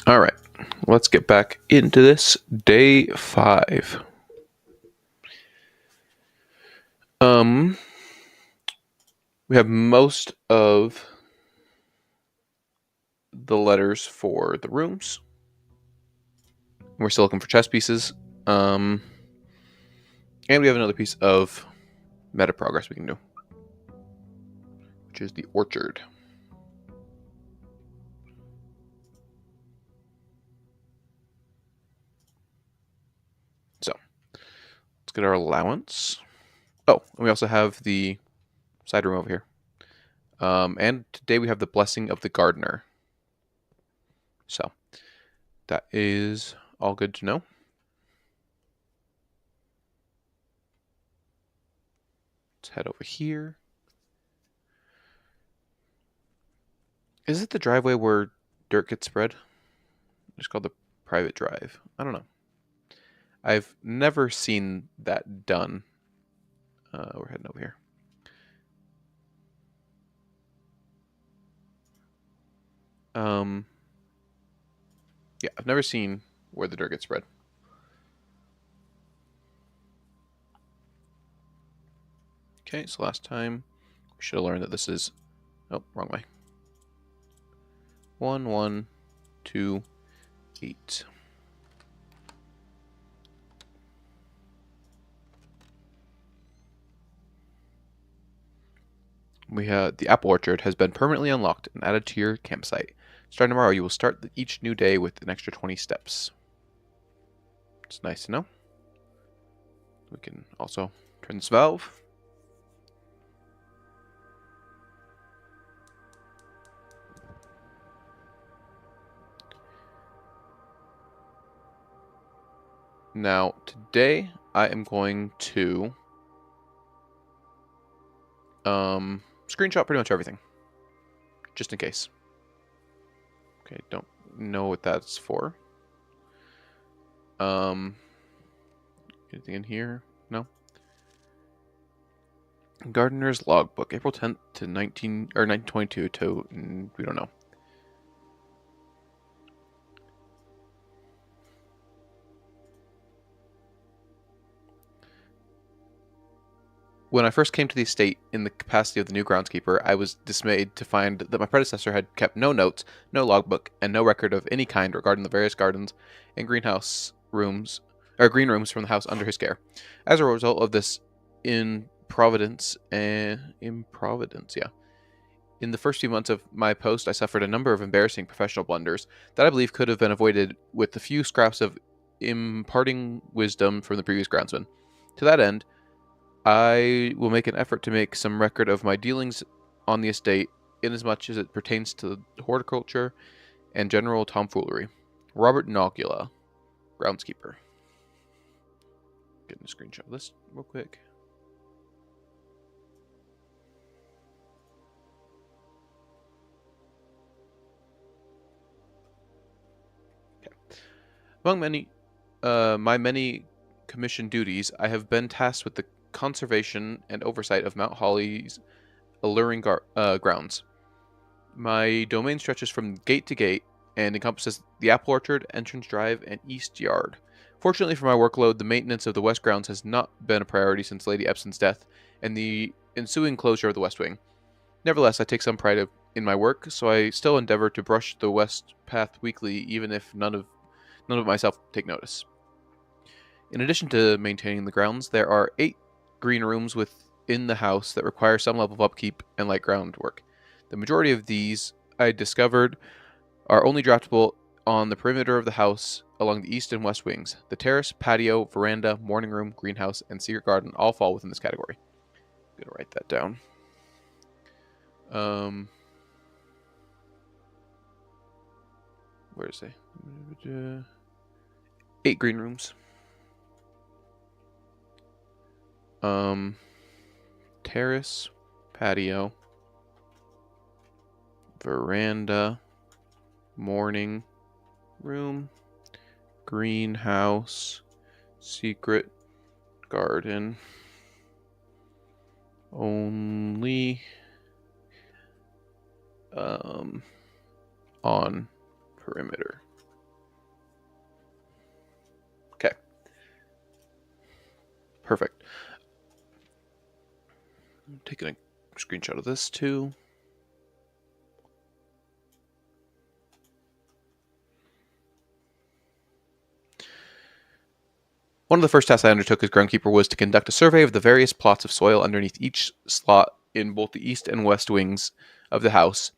All right, let's get back into this. Day 5. Um, we have most of the letters for the rooms. We're still looking for chess pieces. And we have another piece of meta progress we can do, which is the orchard. So let's get our allowance. Oh, and we also have the side room over here. And today we have the blessing of the gardener. So that is all good to know. Let's head over here. Is it the driveway where dirt gets spread? It's called the private drive. I don't know. I've never seen that done. We're heading over here. Yeah, I've never seen where the dirt gets spread. Okay, so last time we should have learned that this is... Oh, wrong way. 1, 1, 2, 8. We have the apple orchard has been permanently unlocked and added to your campsite. Starting tomorrow, you will start each new day with an extra 20 steps. It's nice to know. We can also turn this valve. Now, today I am going to screenshot pretty much everything, just in case. Okay, don't know what that's for. Anything in here? No. Gardener's logbook, April 10th to 1922 to we don't know. When I first came to the estate in the capacity of the new groundskeeper, I was dismayed to find that my predecessor had kept no notes, no logbook, and no record of any kind regarding the various gardens and green rooms from the house under his care. As a result of this improvidence, yeah. In the first few months of my post, I suffered a number of embarrassing professional blunders that I believe could have been avoided with the few scraps of imparting wisdom from the previous groundsman. To that end, I will make an effort to make some record of my dealings on the estate, inasmuch as it pertains to horticulture and general tomfoolery. Robert Nogula, groundskeeper. Getting a screenshot of this real quick. Okay. Among my many commission duties, I have been tasked with the conservation and oversight of Mount Holly's alluring grounds. My domain stretches from gate to gate and encompasses the apple orchard, entrance drive, and east yard. Fortunately for my workload, the maintenance of the west grounds has not been a priority since Lady Epson's death and the ensuing closure of the west wing. Nevertheless, I take some pride in my work, so I still endeavor to brush the west path weekly, even if none of myself take notice. In addition to maintaining the grounds, there are 8 green rooms within the house that require some level of upkeep and light groundwork. The majority of these, I discovered, are only draftable on the perimeter of the house along the east and west wings. The terrace, patio, veranda, morning room, greenhouse, and secret garden all fall within this category. I'm going to write that down. Where is it? 8 green rooms. Terrace, patio, veranda, morning room, greenhouse, secret garden, only on perimeter. Perfect. I'm taking a screenshot of this too. One of the first tasks I undertook as groundkeeper was to conduct a survey of the various plots of soil underneath each slot in both the east and west wings of the house.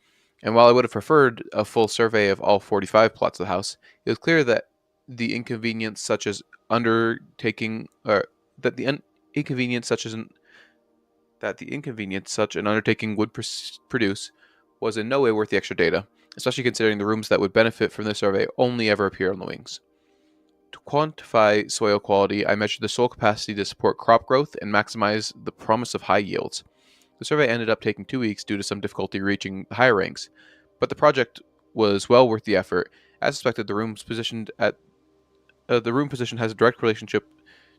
And while I would have preferred a full survey of all 45 plots of the house, it was clear that the inconvenience such as undertaking, or that the inconvenience such as that the inconvenience such an undertaking would produce was in no way worth the extra data, especially considering the rooms that would benefit from the survey only ever appear on the wings. To quantify soil quality, I measured the soil capacity to support crop growth and maximize the promise of high yields. The survey ended up taking 2 weeks due to some difficulty reaching the higher ranks, but the project was well worth the effort. As expected, the room position has a direct relationship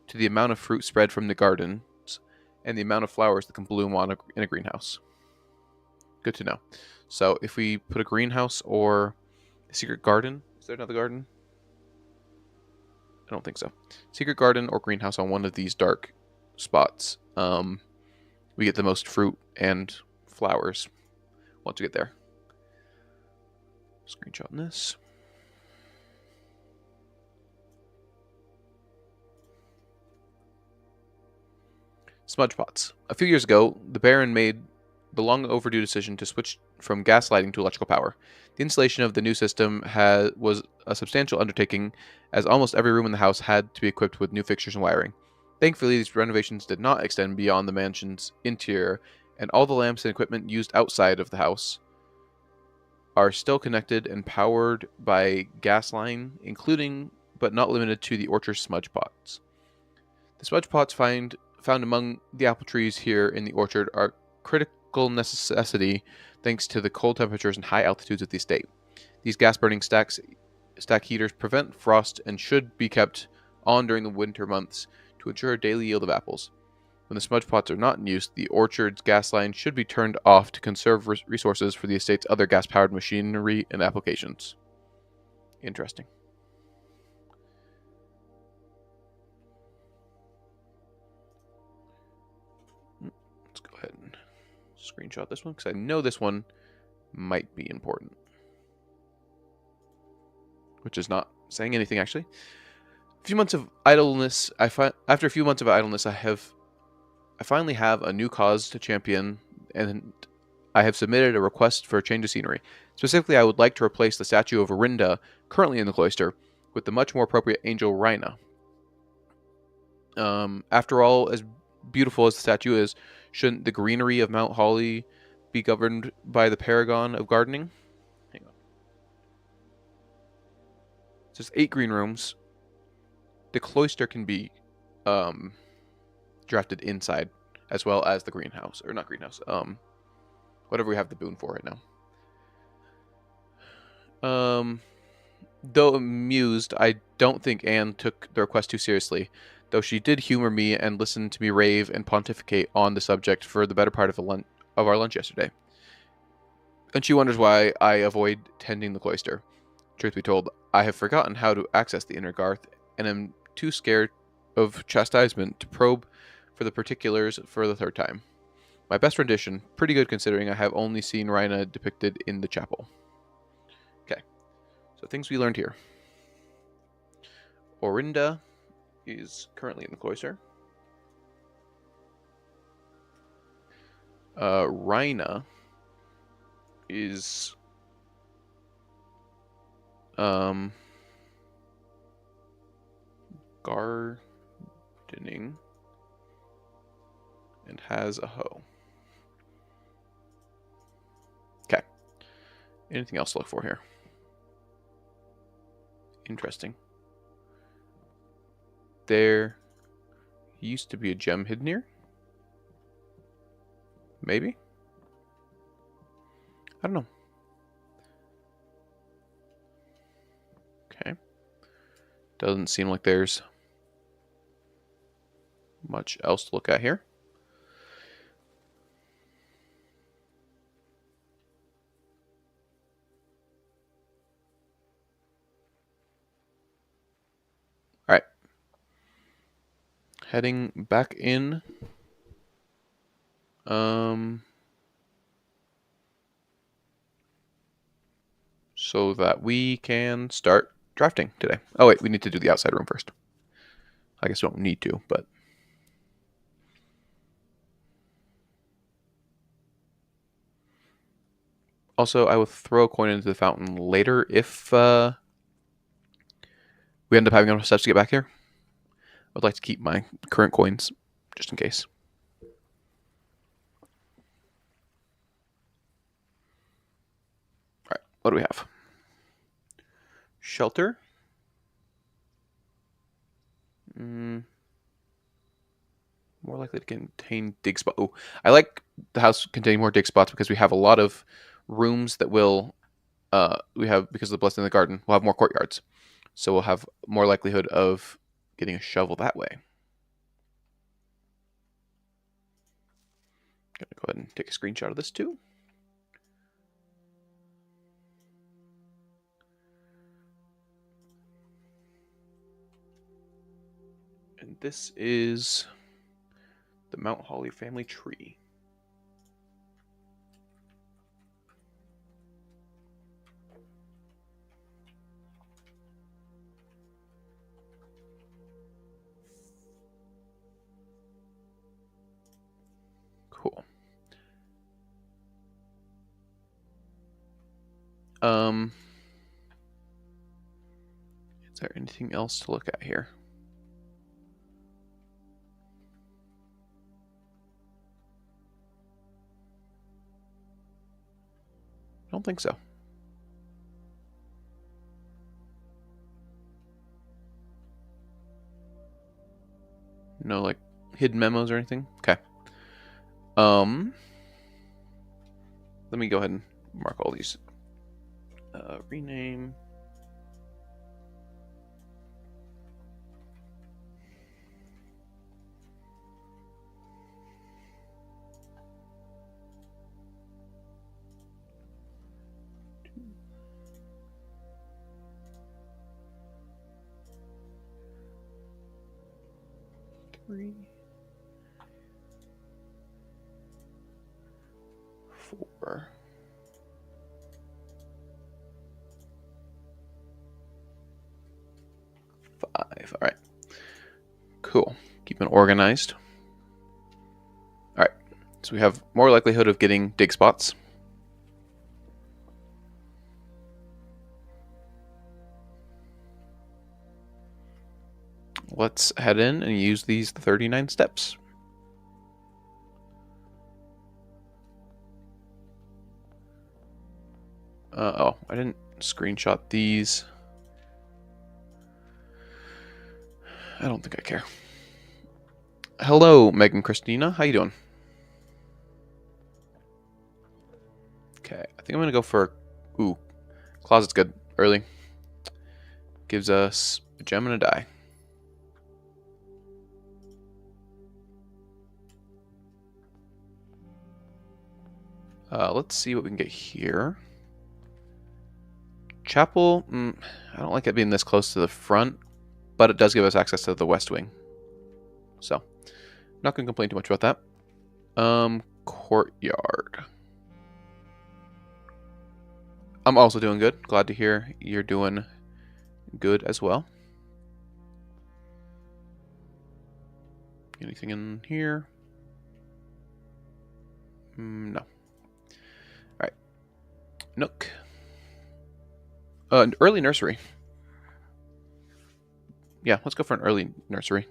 to the amount of fruit spread from the gardens and the amount of flowers that can bloom in a greenhouse. Good to know. So if we put a greenhouse or a secret garden, is there another garden? I don't think so. Secret garden or greenhouse on one of these dark spots. We get the most fruit and flowers once we get there. Screenshot this. Smudge pots. A few years ago, the Baron made the long overdue decision to switch from gas lighting to electrical power. The installation of the new system was a substantial undertaking, as almost every room in the house had to be equipped with new fixtures and wiring. Thankfully, these renovations did not extend beyond the mansion's interior, and all the lamps and equipment used outside of the house are still connected and powered by gas line, including but not limited to the orchard smudge pots. The smudge pots found among the apple trees here in the orchard are critical necessity thanks to the cold temperatures and high altitudes of the estate. These gas-burning stack heaters prevent frost and should be kept on during the winter months to ensure a daily yield of apples. When the smudge pots are not in use, the orchard's gas line should be turned off to conserve resources for the estate's other gas-powered machinery and applications. Interesting. Let's go ahead and screenshot this one because I know this one might be important. Which is not saying anything, actually. A few months of idleness. After a few months of idleness, I finally have a new cause to champion, and I have submitted a request for a change of scenery. Specifically, I would like to replace the statue of Orinda, currently in the cloister, with the much more appropriate angel Rhina. After all, as beautiful as the statue is, shouldn't the greenery of Mount Holly be governed by the paragon of gardening? Hang on. So there's 8 green rooms. The cloister can be drafted inside, as well as the greenhouse, or not greenhouse. Whatever we have the boon for right now. Though amused, I don't think Anne took the request too seriously, though she did humor me and listen to me rave and pontificate on the subject for the better part of our lunch yesterday. And she wonders why I avoid tending the cloister. Truth be told, I have forgotten how to access the inner garth, and am too scared of chastisement to probe for the particulars for the 3rd time. My best rendition, pretty good considering I have only seen Rhina depicted in the chapel. Okay, so things we learned here. Orinda is currently in the cloister. Rhina is gardening and has a hoe. Okay. Anything else to look for here? Interesting. There used to be a gem hidden here. Maybe? I don't know. Okay. Doesn't seem like there's much else to look at here. heading back in. So that we can start drafting today. Oh wait, we need to do the outside room first. I guess we don't need to, but also I will throw a coin into the fountain later if we end up having enough steps to get back here. I'd like to keep my current coins just in case. All right, what do we have? Shelter. More likely to contain dig spot. Oh, I like the house containing more dig spots because we have a lot of rooms that will. We have, because of the blessing in the garden, we'll have more courtyards, so we'll have more likelihood of getting a shovel that way. Gonna go ahead and take a screenshot of this too. And this is the Mount Holly family tree. Cool. Is there anything else to look at here? I don't think so. No, like, hidden memos or anything? Okay. Let me go ahead and mark all these. Rename. Three. 4. 5. All right. Cool. Keeping organized. All right. So we have more likelihood of getting dig spots. Let's head in and use these 39 steps. Oh, I didn't screenshot these. I don't think I care. Hello, Megan Christina. How you doing? Okay, I think I'm gonna go for... Ooh, closet's good. Early. Gives us a gem and a die. Let's see what we can get here. Chapel, I don't like it being this close to the front, but it does give us access to the west wing. So, not going to complain too much about that. Courtyard. I'm also doing good. Glad to hear you're doing good as well. Anything in here? No. Alright. Nook. An early nursery. Yeah, let's go for an early nursery.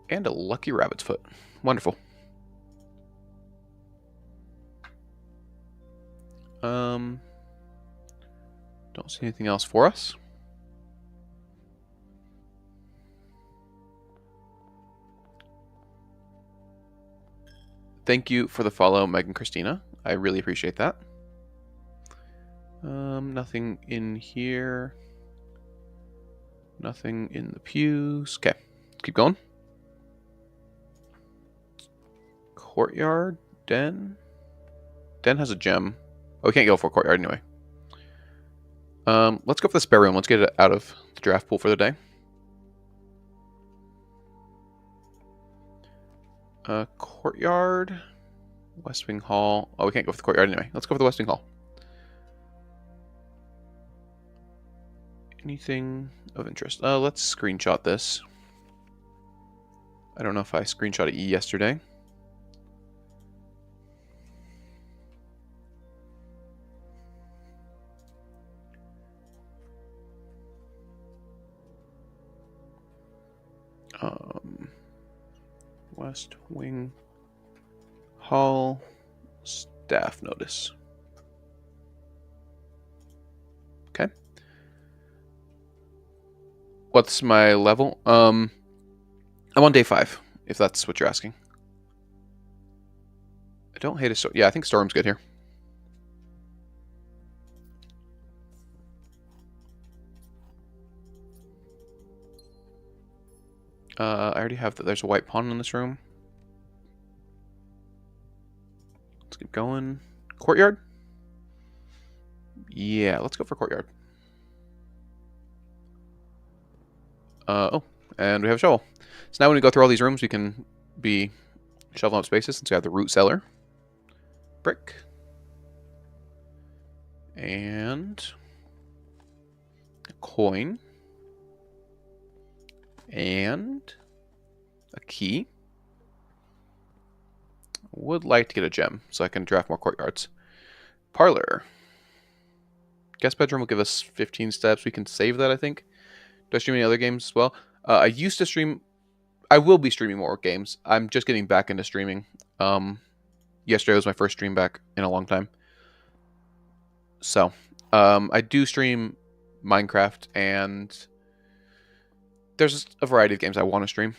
And a lucky rabbit's foot. Wonderful. Don't see anything else for us. Thank you for the follow, Megan Christina. I really appreciate that. Nothing in here. Nothing in the pews. Okay, keep going. Courtyard, den. Den has a gem. Oh, we can't go for a courtyard anyway. Let's go for the spare room. Let's get it out of the draft pool for the day. Courtyard. West Wing Hall. Oh, we can't go for the courtyard anyway. Let's go for the West Wing Hall. Anything of interest? Let's screenshot this. I don't know if I screenshot it yesterday. West Wing Hall staff notice. Okay. What's my level? I'm on day 5, if that's what you're asking. I don't hate a storm. Yeah, I think storm's good here. I already have that. There's a white pawn in this room. Let's keep going. Courtyard? Yeah, let's go for courtyard. Oh, and we have a shovel. So now when we go through all these rooms, we can be shoveling up spaces since we have the root cellar. Brick. And a coin. And a key. Would like to get a gem so I can draft more courtyards. Parlor. Guest bedroom will give us 15 steps. We can save that, I think. Do I stream any other games as well? I used to stream. I will be streaming more games. I'm just getting back into streaming. Yesterday was my first stream back in a long time. So, I do stream Minecraft, and there's a variety of games I want to stream.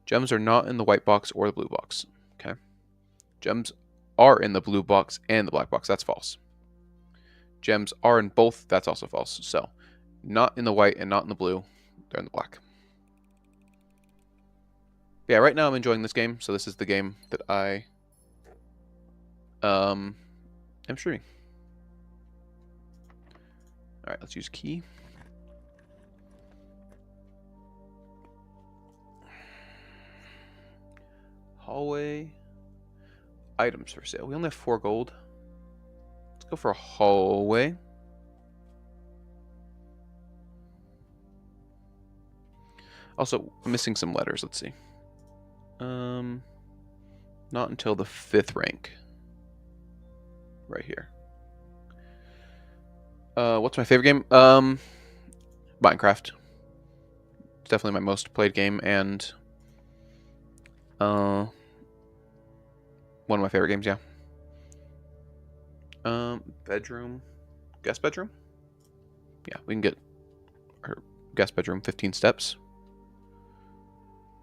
Gems are not in the white box or the blue box. Okay. Gems are in the blue box and the black box. That's false. Gems are in both. That's also false. So, not in the white and not in the blue. They're in the black. Yeah, right now I'm enjoying this game. So this is the game that I am streaming. All right, let's use key. Hallway. Items for sale. We only have 4 gold. Let's go for a hallway. Also, I'm missing some letters. Let's see. Not until the 5th rank. Right here. What's my favorite game? Minecraft. It's definitely my most played game, and one of my favorite games, yeah. Bedroom. Guest bedroom? Yeah, we can get our guest bedroom 15 steps.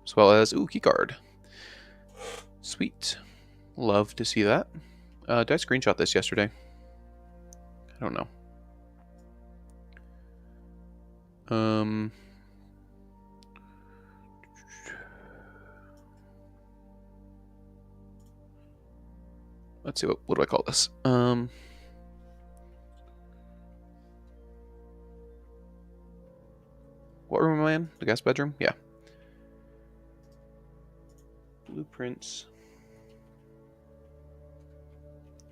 As well as, ooh, keycard. Sweet. Love to see that. Did I screenshot this yesterday? I don't know. Let's see, what do I call this? What room am I in? The guest bedroom? Yeah. Blueprints.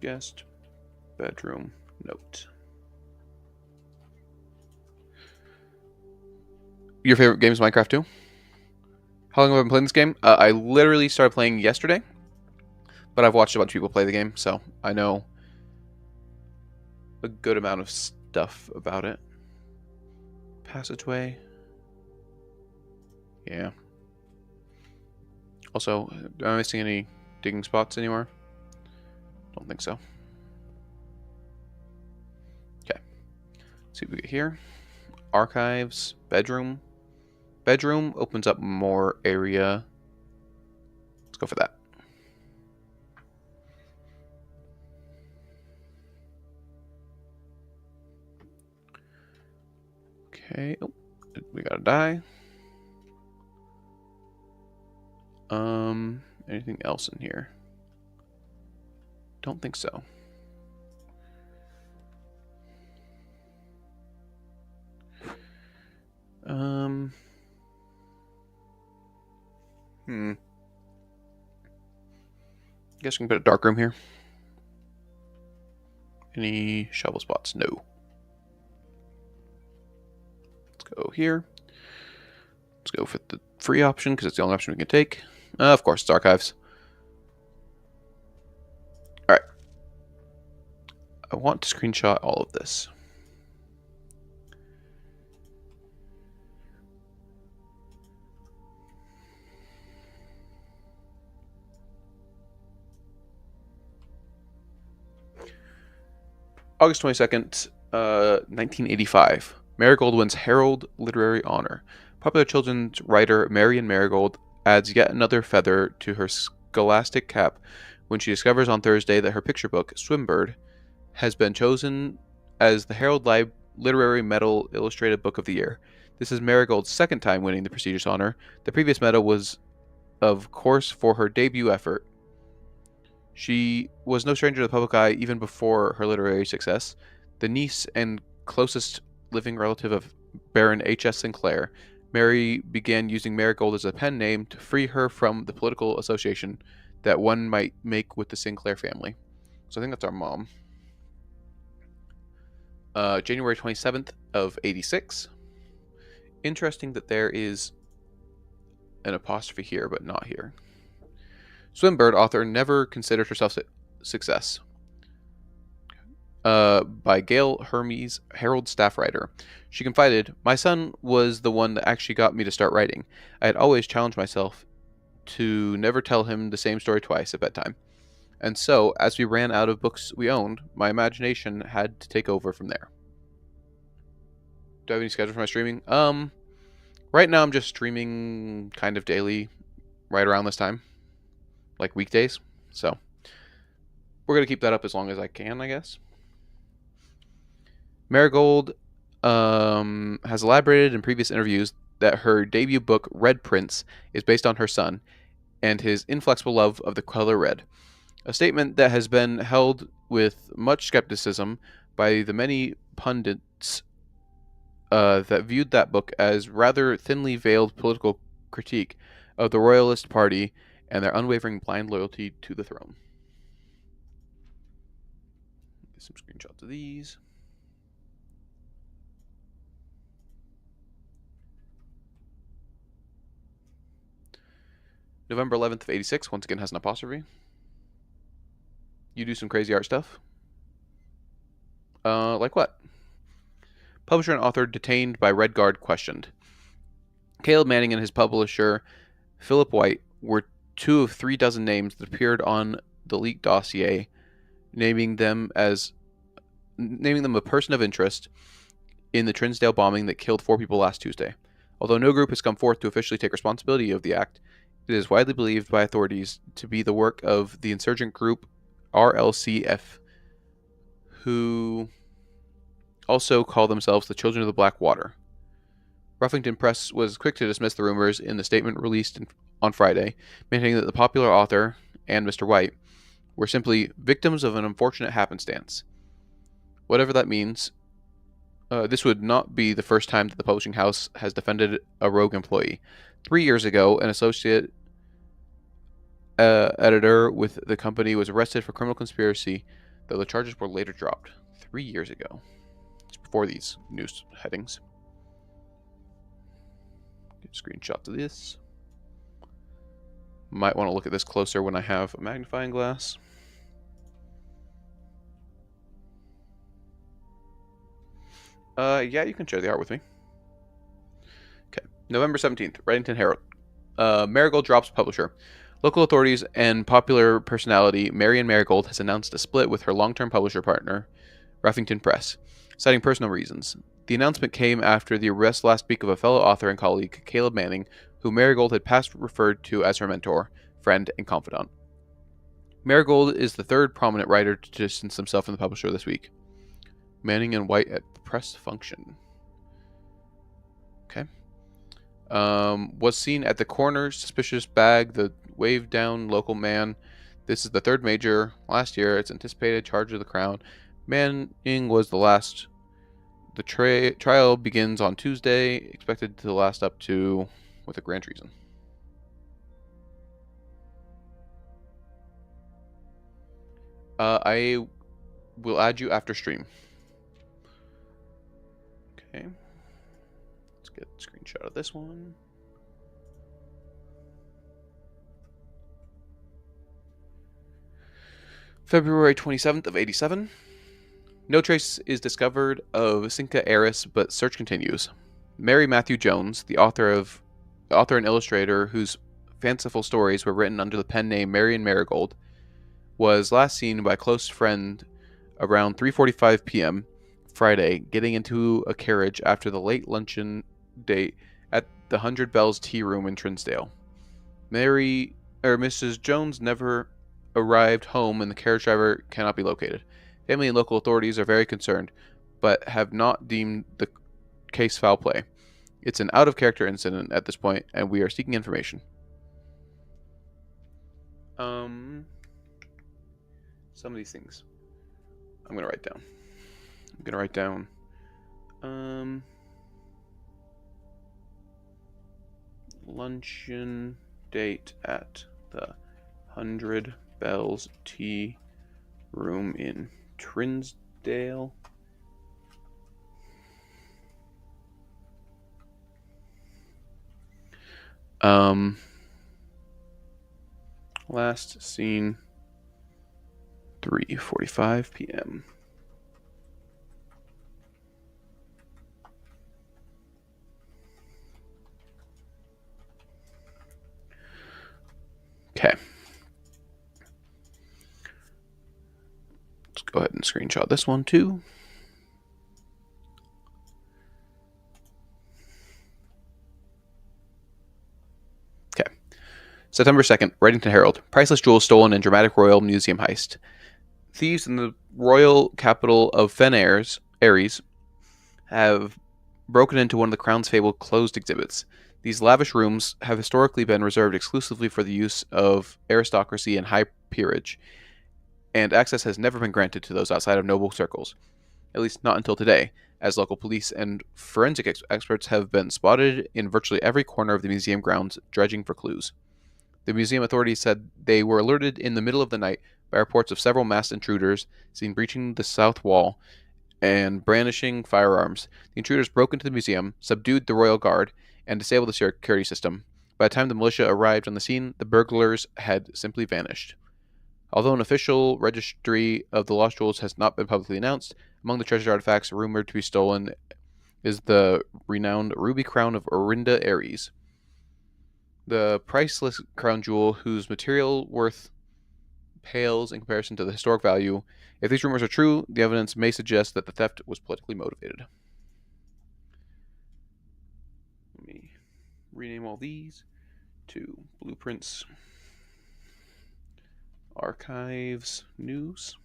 Guest bedroom note. Your favorite game is Minecraft too? How long have I been playing this game? I literally started playing yesterday, but I've watched a bunch of people play the game, so I know a good amount of stuff about it. Passageway. Yeah. Also, am I missing any digging spots anywhere? Don't think so. Okay. Let's see what we get here. Archives. Bedroom. Bedroom opens up more area. Let's go for that. Okay. Oh, we got to die. Anything else in here? Don't think so. Guess we can put a dark room here. Any shovel spots? No. Let's go here. Let's go for the free option because it's the only option we can take. Of course, it's archives. Alright. I want to screenshot all of this. August 22nd, 1985. Marigold wins Herald Literary Honor. Popular children's writer Marion Marigold adds yet another feather to her scholastic cap when she discovers on Thursday that her picture book, Swimbird, has been chosen as the Herald Literary Medal Illustrated Book of the Year. This is Marigold's second time winning the prestigious honor. The previous medal was, of course, for her debut effort. She was no stranger to the public eye even before her literary success. The niece and closest living relative of Baron H.S. Sinclair, Mary began using Marigold as a pen name to free her from the political association that one might make with the Sinclair family. So I think that's our mom. January 27th of 86. Interesting that there is an apostrophe here, but not here. Swimbird author never considered herself success. By Gail Hermes, Herald staff writer. She confided, "My son was the one that actually got me to start writing. I had always challenged myself to never tell him the same story twice at bedtime. And so, as we ran out of books we owned, my imagination had to take over from there." Do I have any schedule for my streaming? Right now I'm just streaming kind of daily, right around this time. Like weekdays. So, we're going to keep that up as long as I can, I guess. Marigold has elaborated in previous interviews that her debut book, Red Prince, is based on her son and his inflexible love of the color red. A statement that has been held with much skepticism by the many pundits that viewed that book as rather thinly veiled political critique of the Royalist Party and their unwavering blind loyalty to the throne. Get some screenshots of these. November 11th of 86, once again has an apostrophe. You do some crazy art stuff? Like what? Publisher and author detained by Red Guard questioned. Caleb Manning and his publisher, Philip White, were 2 of 3 dozen names that appeared on the leaked dossier, naming them a person of interest in the Trinsdale bombing that killed 4 people last Tuesday. Although no group has come forth to officially take responsibility of the act, it is widely believed by authorities to be the work of the insurgent group RLCF, who also call themselves the Children of the Black Water. Ruffington Press was quick to dismiss the rumors in the statement released on Friday, maintaining that the popular author and Mr. White were simply victims of an unfortunate happenstance. Whatever that means, this would not be the first time that the publishing house has defended a rogue employee. 3 years ago, an associate editor with the company was arrested for criminal conspiracy, though the charges were later dropped. 3 years ago. It's before these news headings. Get screenshots of this. Might want to look at this closer when I have a magnifying glass. Yeah, you can share the art with me. Okay. November 17th, Reddington Herald. Marigold drops publisher. Local authorities and popular personality Marion Marigold has announced a split with her long-term publisher partner, Ruffington Press, citing personal reasons. The announcement came after the arrest last week of a fellow author and colleague, Caleb Manning, who Marigold had past referred to as her mentor, friend, and confidant. Marigold is the third prominent writer to distance himself from the publisher this week. Manning and White at press function. Okay. Was seen at the corner, suspicious bag, the waved down local man. This is the third major. Last year, it's anticipated charge of the crown. Manning was the last. The trial begins on Tuesday, expected to last up to with a grand treason. I will add you after stream. Okay. Let's get a screenshot of this one. February 27th of 87. No trace is discovered of Cinca heiress, but search continues. Mary Matthew Jones, the author and illustrator whose fanciful stories were written under the pen name Marion Marigold, was last seen by a close friend around 3:45 p.m. Friday, getting into a carriage after the late luncheon date at the Hundred Bells Tea Room in Trinsdale. Mrs. Jones never arrived home, and the carriage driver cannot be located. Family and local authorities are very concerned, but have not deemed the case foul play. It's an out-of-character incident at this point, and we are seeking information. Some of these things I'm gonna write down. Luncheon date at the Hundred Bells Tea Room in Trinsdale. Last seen 3:45 p.m. Okay. Let's go ahead and screenshot this one too. Okay. September 2nd, Reddington Herald. Priceless jewels stolen in dramatic Royal Museum heist. Thieves in the royal capital of Fen Aires have broken into one of the Crown's fabled closed exhibits. These lavish rooms have historically been reserved exclusively for the use of aristocracy and high peerage, and access has never been granted to those outside of noble circles, at least not until today, as local police and forensic experts have been spotted in virtually every corner of the museum grounds dredging for clues. The museum authorities said they were alerted in the middle of the night by reports of several masked intruders seen breaching the south wall and brandishing firearms. The intruders broke into the museum, subdued the royal guard, and disabled the security system. By the time the militia arrived on the scene, the burglars had simply vanished. Although an official registry of the lost jewels has not been publicly announced, among the treasured artifacts rumored to be stolen is the renowned ruby crown of Orinda Aries, the priceless crown jewel whose material worth pales in comparison to the historic value. If these rumors are true, the evidence may suggest that the theft was politically motivated. Let me rename all these to Blueprints Archives News.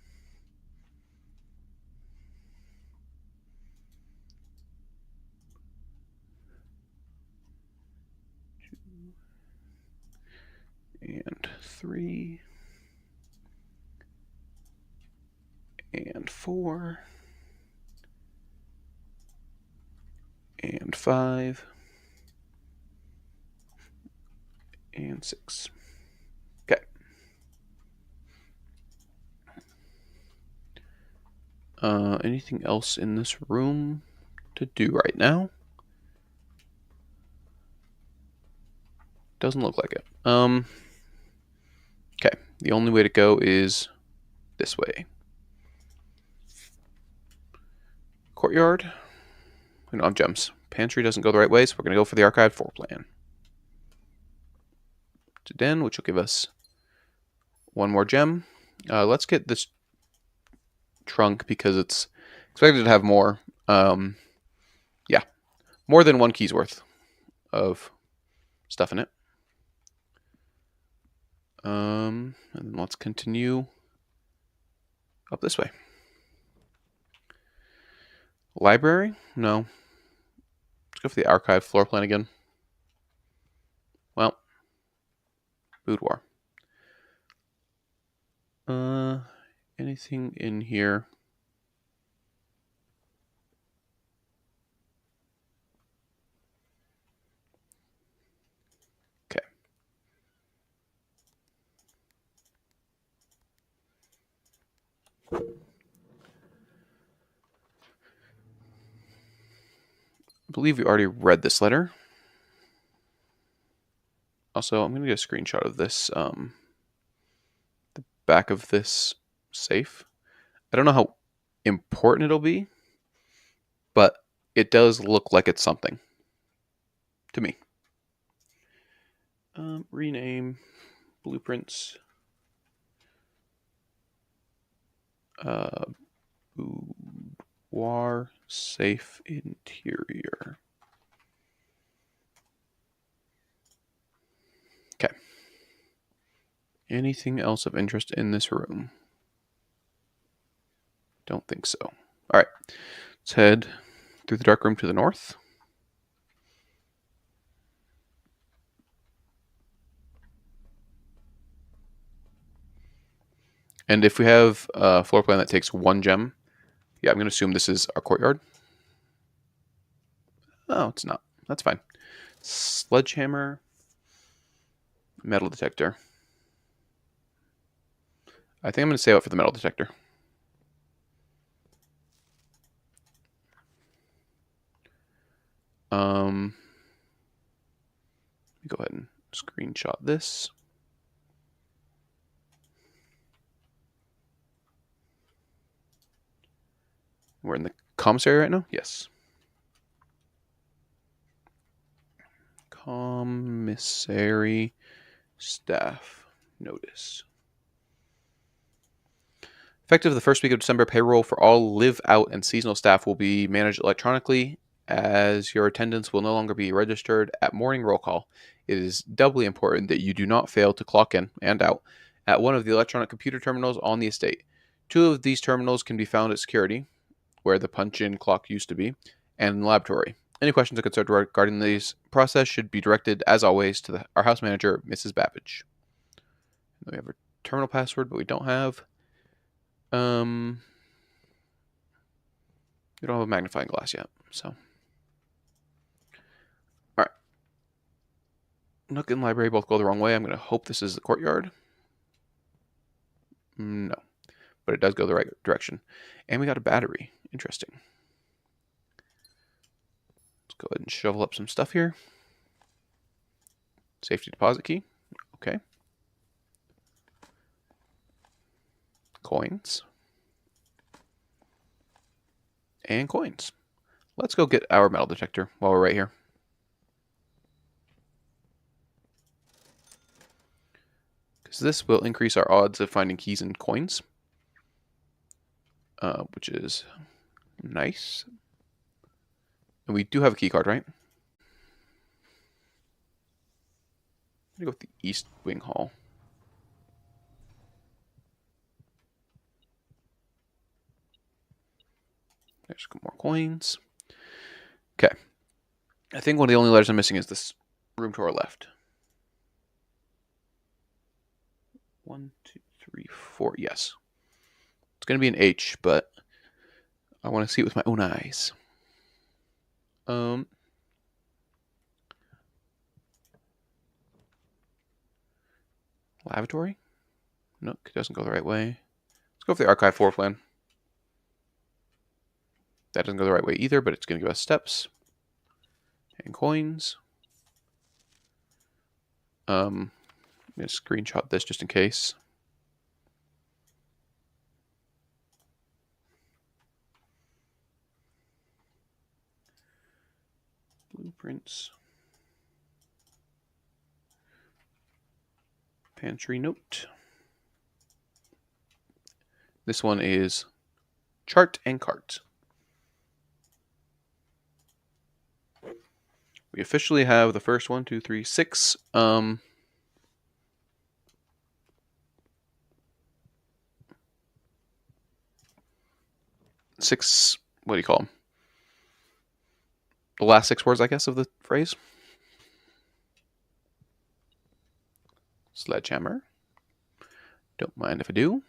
And 3 and 4 and 5 and 6. Okay. Anything else in this room to do right now? Doesn't look like it. Okay. The only way to go is this way. Courtyard. We don't have gems. Pantry doesn't go the right way, so we're going to go for the archived floor plan. To Den, which will give us one more gem. Let's get this trunk because it's expected to have more. Yeah, more than one key's worth of stuff in it. And then let's continue up this way. Library? No. Let's go for the archive floor plan again. Well, boudoir. Anything in here? Okay. I believe we already read this letter. Also, I'm going to get a screenshot of this, the back of this safe. I don't know how important it'll be, but it does look like it's something to me. Rename blueprints. Boudoir safe interior. Okay. Anything else of interest in this room? Don't think so. All right. Let's head through the dark room to the north. And if we have a floor plan that takes 1 gem, yeah, I'm going to assume this is our courtyard. Oh, it's not. That's fine. Sledgehammer. Metal detector. I think I'm going to save it for the metal detector. Let me go ahead and screenshot this. We're in the commissary right now? Yes. Commissary staff notice. Effective the first week of December, payroll for all live out and seasonal staff will be managed electronically, as your attendance will no longer be registered at morning roll call. It is doubly important that you do not fail to clock in and out at one of the electronic computer terminals on the estate. 2 of these terminals can be found at security, where the punch-in clock used to be, and in the laboratory. Any questions or concerns regarding this process should be directed, as always, to our house manager, Mrs. Babbage. We have a terminal password, but we don't have. We don't have a magnifying glass yet, so. All right. Nook and library both go the wrong way. I'm going to hope this is the courtyard. No, but it does go the right direction. And we got a battery. Interesting. Let's go ahead and shovel up some stuff here. Safety deposit key. Okay. Coins. And coins. Let's go get our metal detector while we're right here. Because this will increase our odds of finding keys and coins. Which is nice. And we do have a key card, right? I'm going to go with the East Wing Hall. There's some more coins. Okay. I think one of the only letters I'm missing is this room to our left. 1, 2, 3, 4. Yes. It's going to be an H, but I want to see it with my own eyes. Lavatory? Nope, it doesn't go the right way. Let's go for the archive floor plan. That doesn't go the right way either, but it's going to give us steps and coins. I'm going to screenshot this just in case. Blueprints. Pantry note. This one is chart and cart. We officially have the first 1, 2, 3, 6. Six, what do you call them? The last 6 words, I guess, of the phrase. Sledgehammer. Don't mind if I do.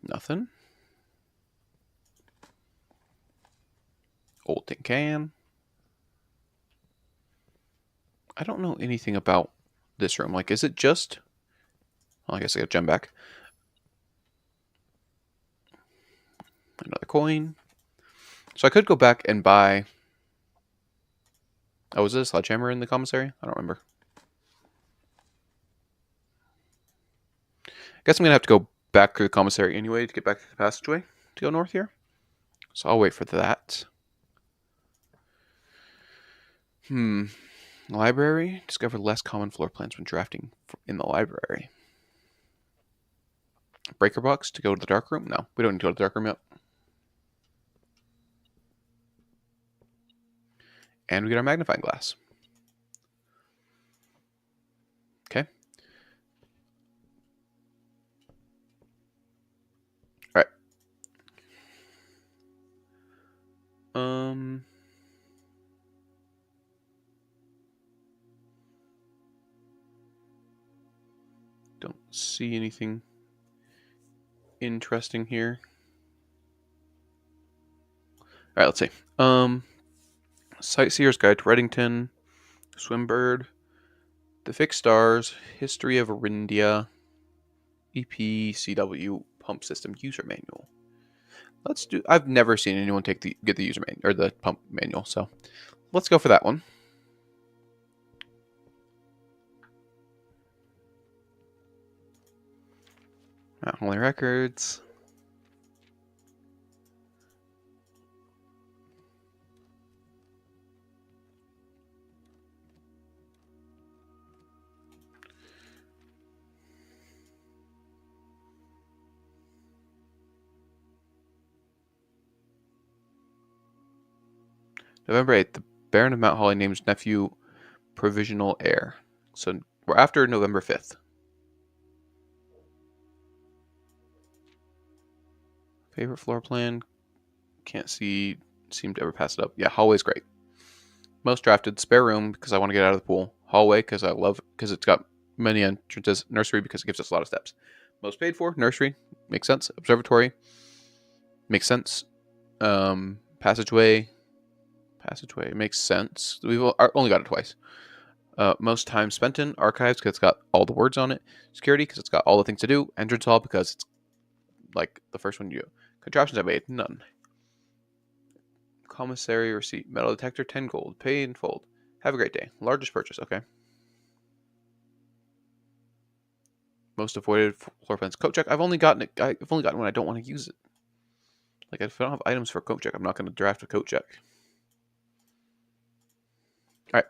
Nothing. Old tin can. I don't know anything about this room. Like, is it just Well, I guess I get a gem back. Another coin. So I could go back and buy... Oh, was it a sledgehammer in the commissary? I don't remember. I guess I'm going to have to go back to the commissary anyway to get back to the passageway to go north here. So I'll wait for that. Library. Discover less common floor plans when drafting in the library. Breaker box to go to the dark room? No, we don't need to go to the dark room yet. And we get our magnifying glass. Okay. All right. Don't see anything interesting here. All right, let's see. Sightseer's Guide to Reddington, Swimbird, The Fixed Stars, History of Arindia, EPCW Pump System User Manual. Let's do. I've never seen anyone get the user manual or the pump manual, so let's go for that one. Mount Holly Records. November 8th, the Baron of Mount Holly names nephew provisional heir. So we're after November 5th. Favorite floor plan? Can't see. Seem to ever pass it up. Yeah, hallway's great. Most drafted, spare room because I want to get out of the pool. Hallway because it's got many entrances. Nursery because it gives us a lot of steps. Most paid for, nursery, makes sense. Observatory, makes sense. Passageway makes sense. We've only got it twice. Most time spent in archives because it's got all the words on it. Security because it's got all the things to do. Entrance hall because it's like the first one you do. Contraptions I made, none. Commissary receipt, metal detector, 10 gold, pay in full. Have a great day. Largest purchase, okay. Most avoided floor plans. Coat check. I've only gotten it. I've only gotten when I don't want to use it. Like if I don't have items for a coat check, I'm not going to draft a coat check. All right.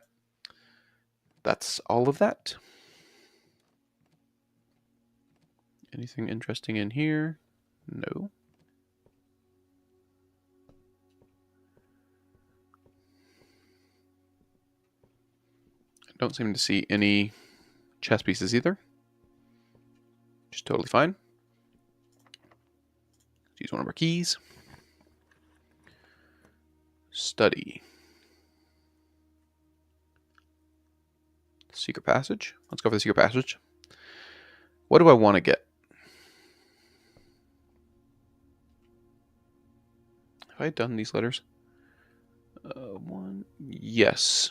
That's all of that. Anything interesting in here? No. I don't seem to see any chess pieces either. Just totally fine. Let's use one of our keys. Study. Secret passage. Let's go for the secret passage. What do I want to get? Have I done these letters? One. Yes.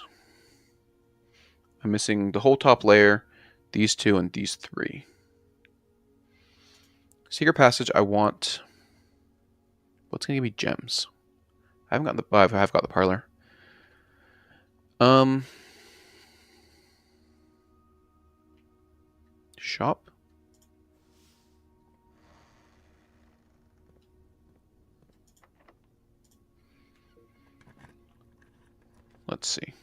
I'm missing the whole top layer, these two, and these three. Secret passage, I want... What's going to give me gems? I haven't gotten the... I have got the parlor. Shop? Let's see.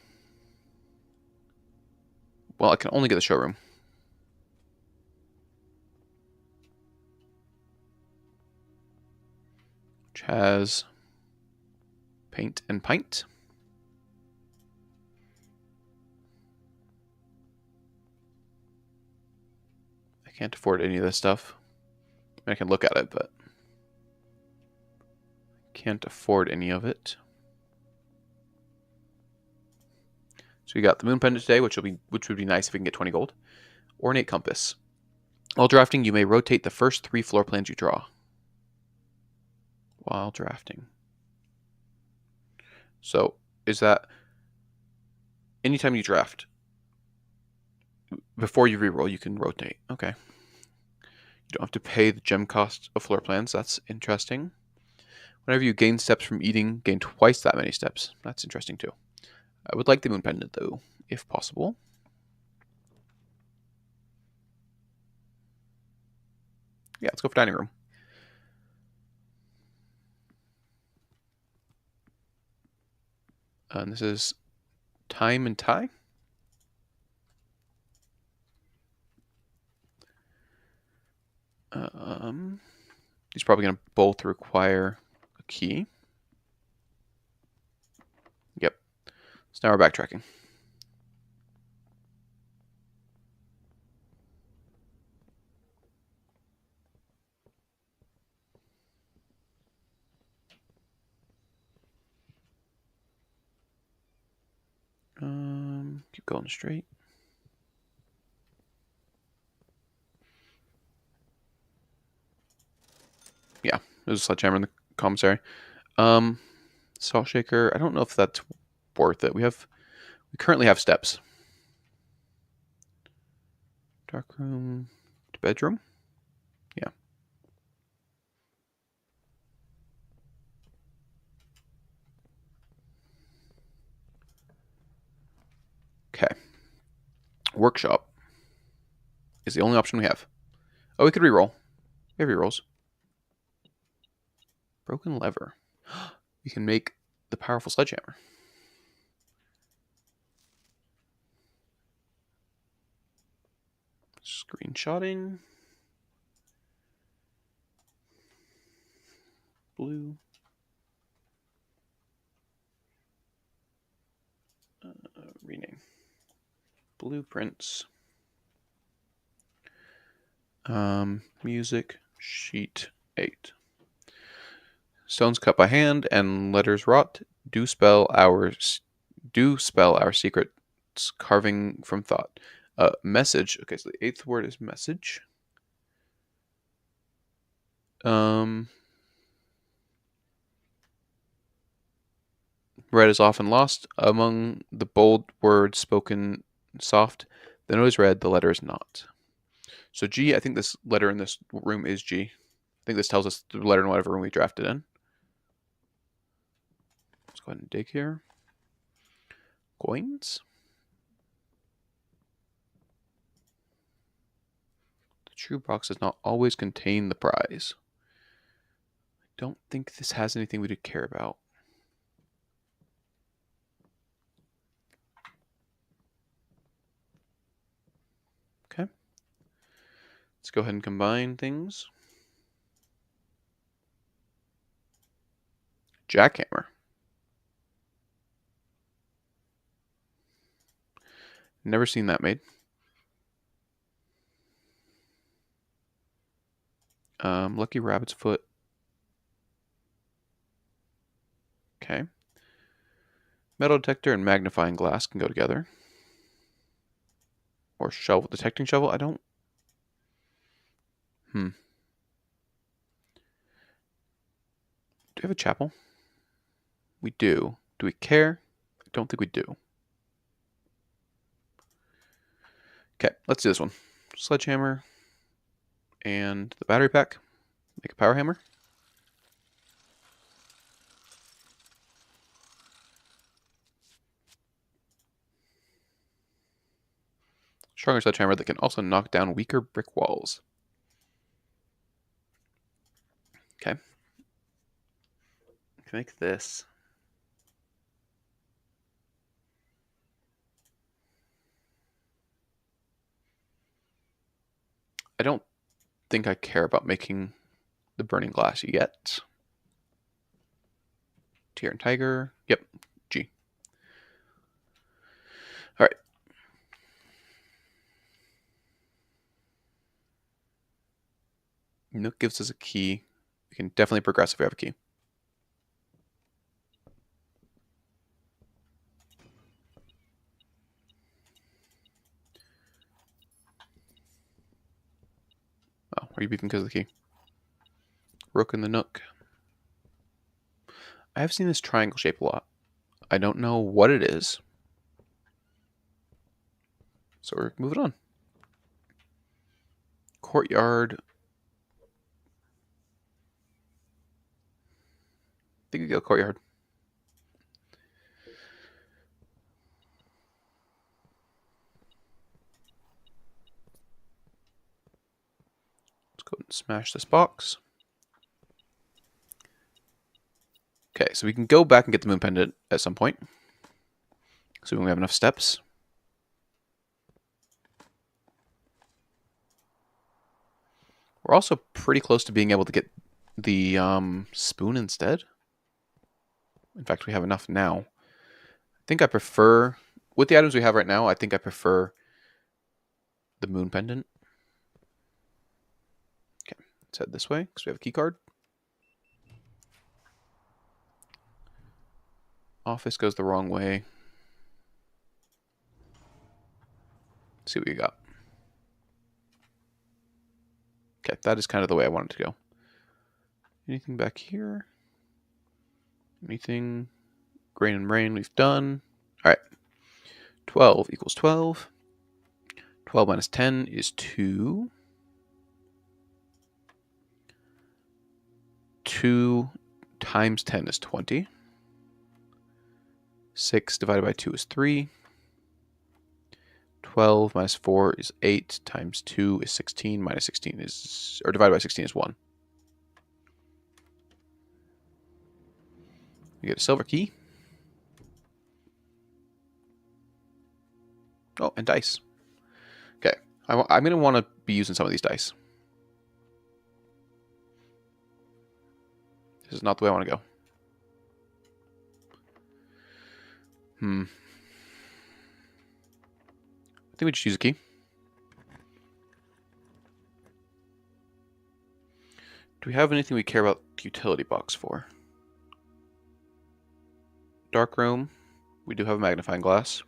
Well, I can only get the showroom. Which has paint and pint. I can't afford any of this stuff. I mean, I can look at it, but can't afford any of it. So we got the moon pendant today, which would be nice if we can get 20 gold. Ornate compass. While drafting, you may rotate the first 3 floor plans you draw. While drafting. So is that anytime you draft, before you reroll, you can rotate. Okay. You don't have to pay the gem cost of floor plans. That's interesting. Whenever you gain steps from eating, gain twice that many steps. That's interesting too. I would like the moon pendant though, if possible. Yeah, let's go for dining room. And this is time and tie. These probably going to both require a key. Yep. So now we're backtracking. Keep going straight. Yeah, there's a sledgehammer in the commissary. Salt shaker. I don't know if that's worth it. We currently have steps. Dark room to bedroom. Yeah. Okay. Workshop is the only option we have. Oh, we could reroll. We have rerolls. Broken lever. We can make the powerful sledgehammer. Screenshotting. Blue. Rename. Blueprints. Music sheet 8. Stones cut by hand and letters wrought do spell our secrets, carving from thought. Message. Okay, so the 8th word is message. Red is often lost among the bold words spoken soft. The note is red, the letter is not. So G, I think this letter in this room is G. I think this tells us the letter in whatever room we drafted in. Let's go ahead and dig here. Coins. The true box does not always contain the prize. I don't think this has anything we would care about. Okay. Let's go ahead and combine things. Jackhammer. Never seen that made. Lucky Rabbit's Foot. Okay. Metal detector and magnifying glass can go together. Or shovel, detecting shovel. I don't. Do we have a chapel? We do. Do we care? I don't think we do. Okay, let's do this one. Sledgehammer and the battery pack. Make a power hammer. Stronger sledgehammer that can also knock down weaker brick walls. Okay. I can make this. I don't think I care about making the burning glass yet. Tier and Tiger. Yep, G. All right. Nook gives us a key. We can definitely progress if we have a key. Oh, are you beeping because of the key? Rook and the Nook. I have seen this triangle shape a lot. I don't know what it is. So we're moving on. Courtyard think we go courtyard. Let's go and smash this box. Okay, so we can go back and get the moon pendant at some point. So we have enough steps. We're also pretty close to being able to get the spoon instead. In fact, we have enough now. I think I prefer, with the items we have right now, I think I prefer the moon pendant. Okay, let's head this way because we have a key card. Office goes the wrong way. Let's see what we got. Okay, that is kind of the way I want it to go. Anything back here? Anything? Grain and rain we've done. All right. 12 equals 12. 12 minus 10 is 2. 2 times 10 is 20. 6 divided by 2 is 3. 12 minus 4 is 8. Times 2 is 16. Minus 16 is, or divided by 16 is 1. We get a silver key. Oh, and dice. Okay. I'm going to want to be using some of these dice. This is not the way I want to go. I think we just use a key. Do we have anything we care about the utility box for? Dark room. We do have a magnifying glass.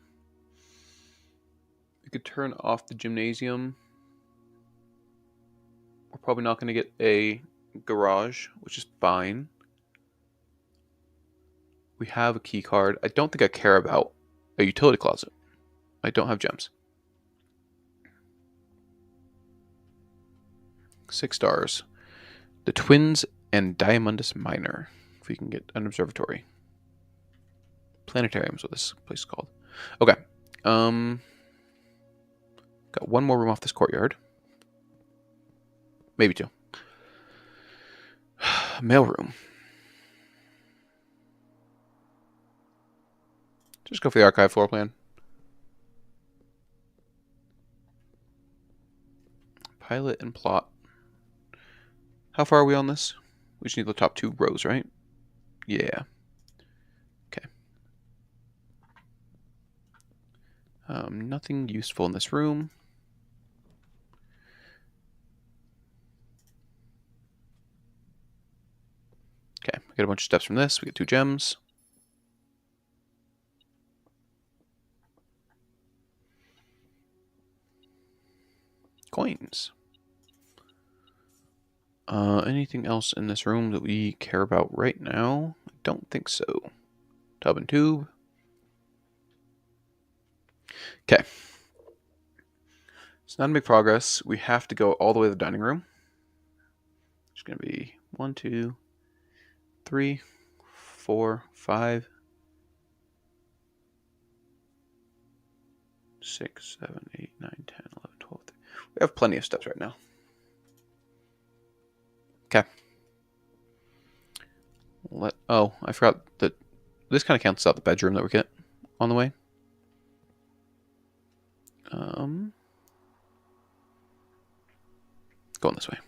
We could turn off the gymnasium. We're probably not going to get a garage, which is fine. We have a key card. I don't think I care about a utility closet. I don't have gems. 6 stars. The Twins and Diamondus Minor. If we can get an observatory. Planetarium is what this place is called. Okay. Got one more room off this courtyard. Maybe 2. Mailroom. Just go for the archive floor plan. Pilot and plot. How far are we on this? We just need the top 2 rows, right? Yeah. Okay. Nothing useful in this room. Okay, we get a bunch of steps from this. We get 2 gems. Coins. Anything else in this room that we care about right now? I don't think so. Tub and tube. Okay. It's not a big progress. We have to go all the way to the dining room. It's going to be 1, 2, 3, 4, 5, 6, 7, 8, 9, 10, 11, 12. We have plenty of steps right now. Okay. Oh, I forgot that this kind of cancels out the bedroom that we get on the way. Going this way.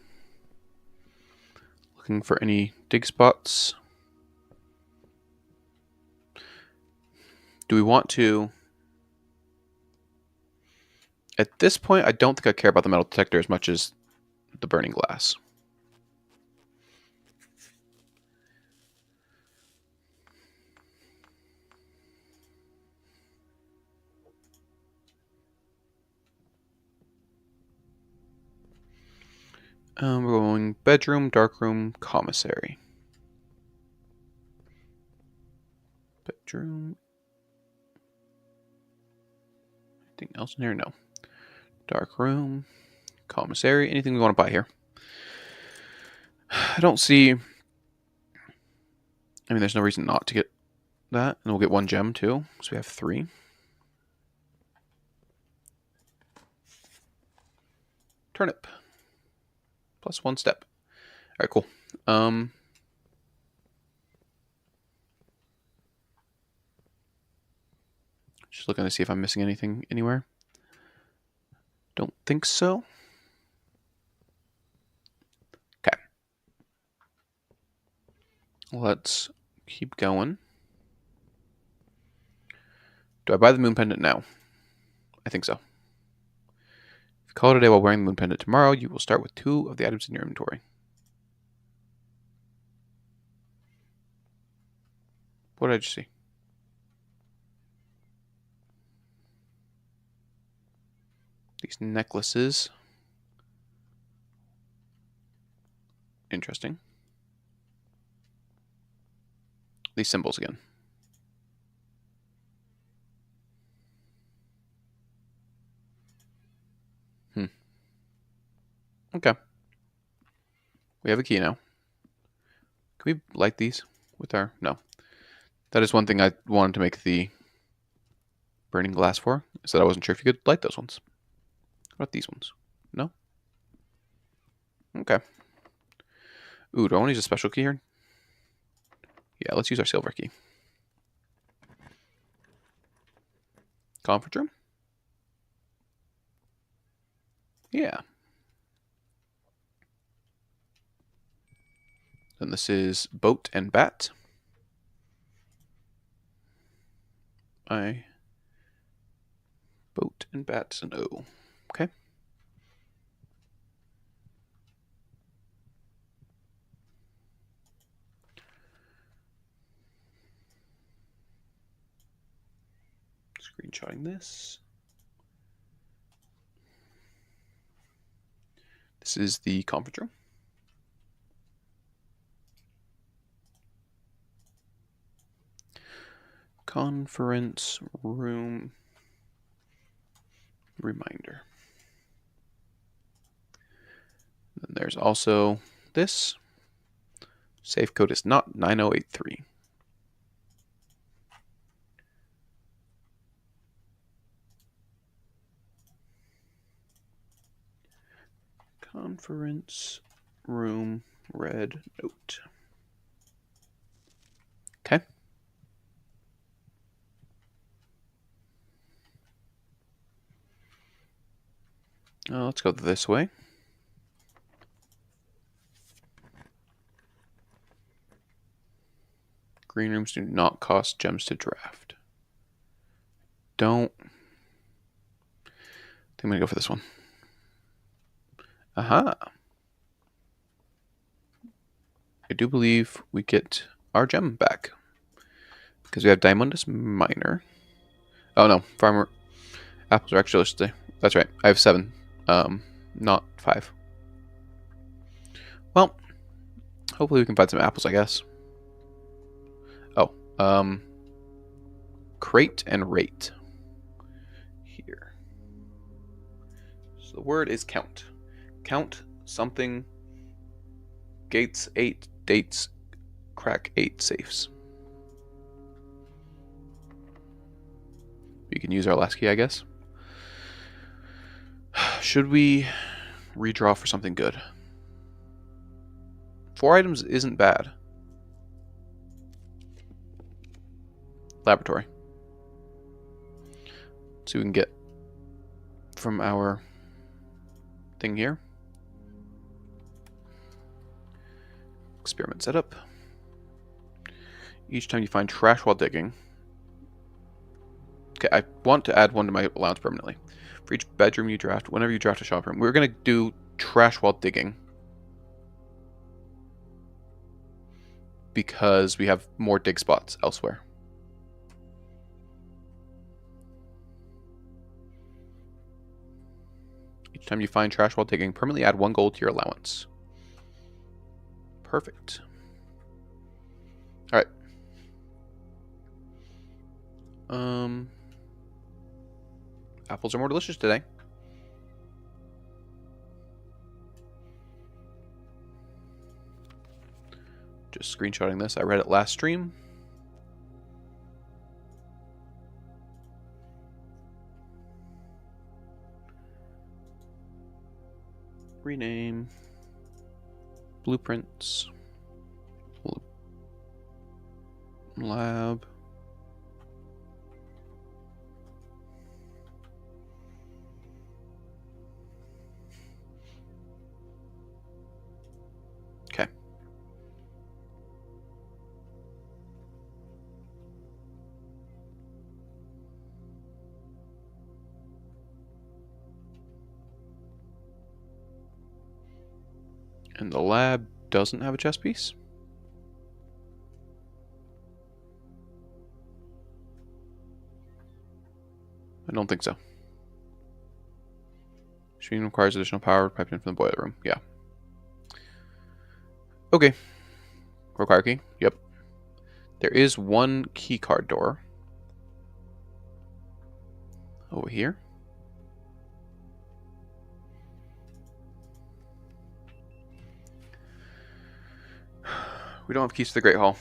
Looking for any dig spots. Do we want to... At this point, I don't think I care about the metal detector as much as the burning glass. We're going bedroom, darkroom, commissary. Bedroom. Anything else in here? No. Dark room, commissary. Anything we want to buy here? I don't see I mean, there's no reason not to get that. And we'll get 1 gem too. So we have 3. Turnip. Plus 1 step. Alright, cool. Just looking to see if I'm missing anything anywhere. Don't think so. Okay. Let's keep going. Do I buy the moon pendant now? I think so. If you call it a day while wearing the moon pendant tomorrow, you will start with 2 of the items in your inventory. What did I just see? These necklaces. Interesting. These symbols again. Okay. We have a key now. Can we light these with our... No. That is one thing I wanted to make the burning glass for, is that I wasn't sure if you could light those ones. What about these ones? No? Okay. Ooh, do I want to use a special key here? Yeah, let's use our silver key. Conference room? Yeah. Then this is boat and bat. Boat and bats and O. Okay. Screenshotting this. This is the conference room. Conference room reminder. Then there's also this. Safe code is not 9083. Conference room red note. Okay. Let's go this way. Green rooms do not cost gems to draft. Don't. I think I'm going to go for this one. Aha. I do believe we get our gem back. Because we have Diamondus Miner. Oh no, Farmer apples are extra today. That's right. I have 7. Not 5. Well, hopefully we can find some apples, I guess. Oh, crate and rate. Here. So the word is count. Count something. Gates 8, dates, crack 8 safes. We can use our last key, I guess. Should we redraw for something good? 4 items isn't bad. Laboratory. Let's see what we can get from our thing here. Experiment setup. Each time you find trash while digging. Okay, I want to add 1 to my allowance permanently. For each bedroom you draft, whenever you draft a shop room, we're going to do trash while digging. Because we have more dig spots elsewhere. Each time you find trash while digging, permanently add 1 gold to your allowance. Perfect. Alright. Apples are more delicious today. Just screenshotting this. I read it last stream. Rename. Blueprints. Lab. Okay. And the lab doesn't have a chess piece? I don't think so. Machine requires additional power piped in from the boiler room. Yeah. Okay. Require key? Yep. There is one key card door. Over here. We don't have keys to the Great Hall.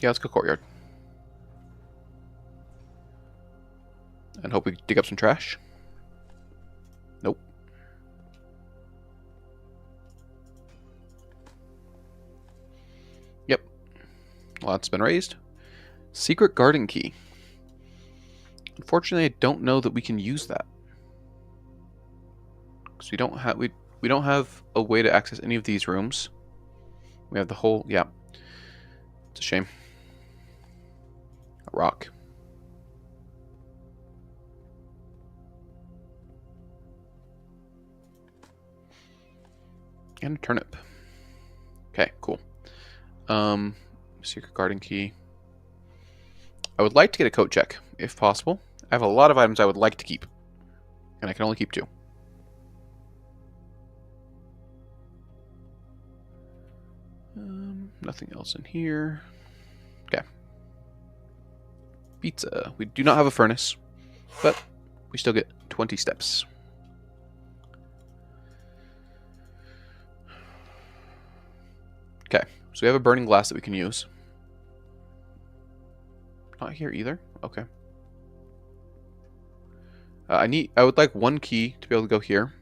Yeah, let's go courtyard. And hope we dig up some trash. Nope. Yep. Lot's been raised. Secret garden key. Unfortunately, I don't know that we can use that. Because we don't have a way to access any of these rooms. We have the whole, yeah. It's a shame. A rock. And a turnip. Okay, cool. Secret garden key. I would like to get a coat check, if possible. I have a lot of items I would like to keep. And I can only keep 2. Nothing else in here. Okay. Pizza. We do not have a furnace, but we still get 20 steps. Okay, so we have a burning glass that we can use. Not here either. Okay. I would like 1 key to be able to go here.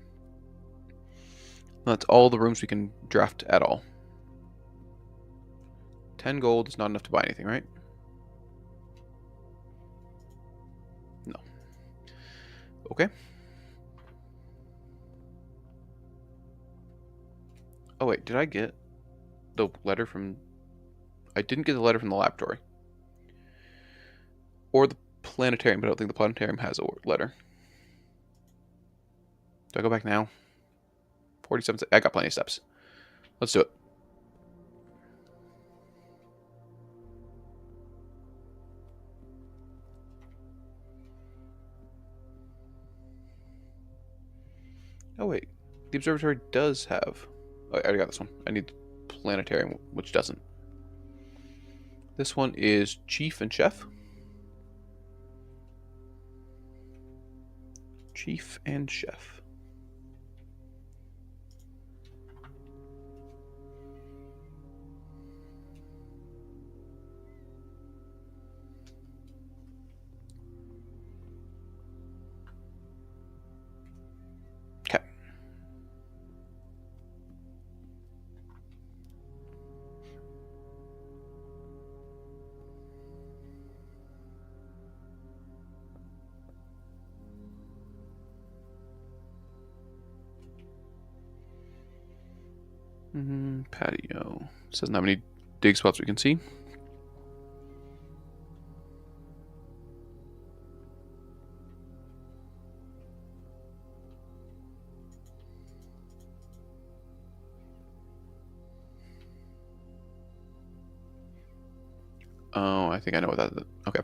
That's all the rooms we can draft at all. 10 gold is not enough to buy anything, right? No. Okay. Oh wait, did I get the letter from... I didn't get the letter from the laboratory. Or the planetarium, but I don't think the planetarium has a letter. Do I go back now? 47. I got plenty of steps. Let's do it. Oh wait, the observatory does have... Oh, I already got this one. I need the planetarium, which doesn't. This one is Chief and Chef. Chief and Chef. Okay. Patio. This doesn't have any dig spots we can see. Oh, I think I know what that is. Okay.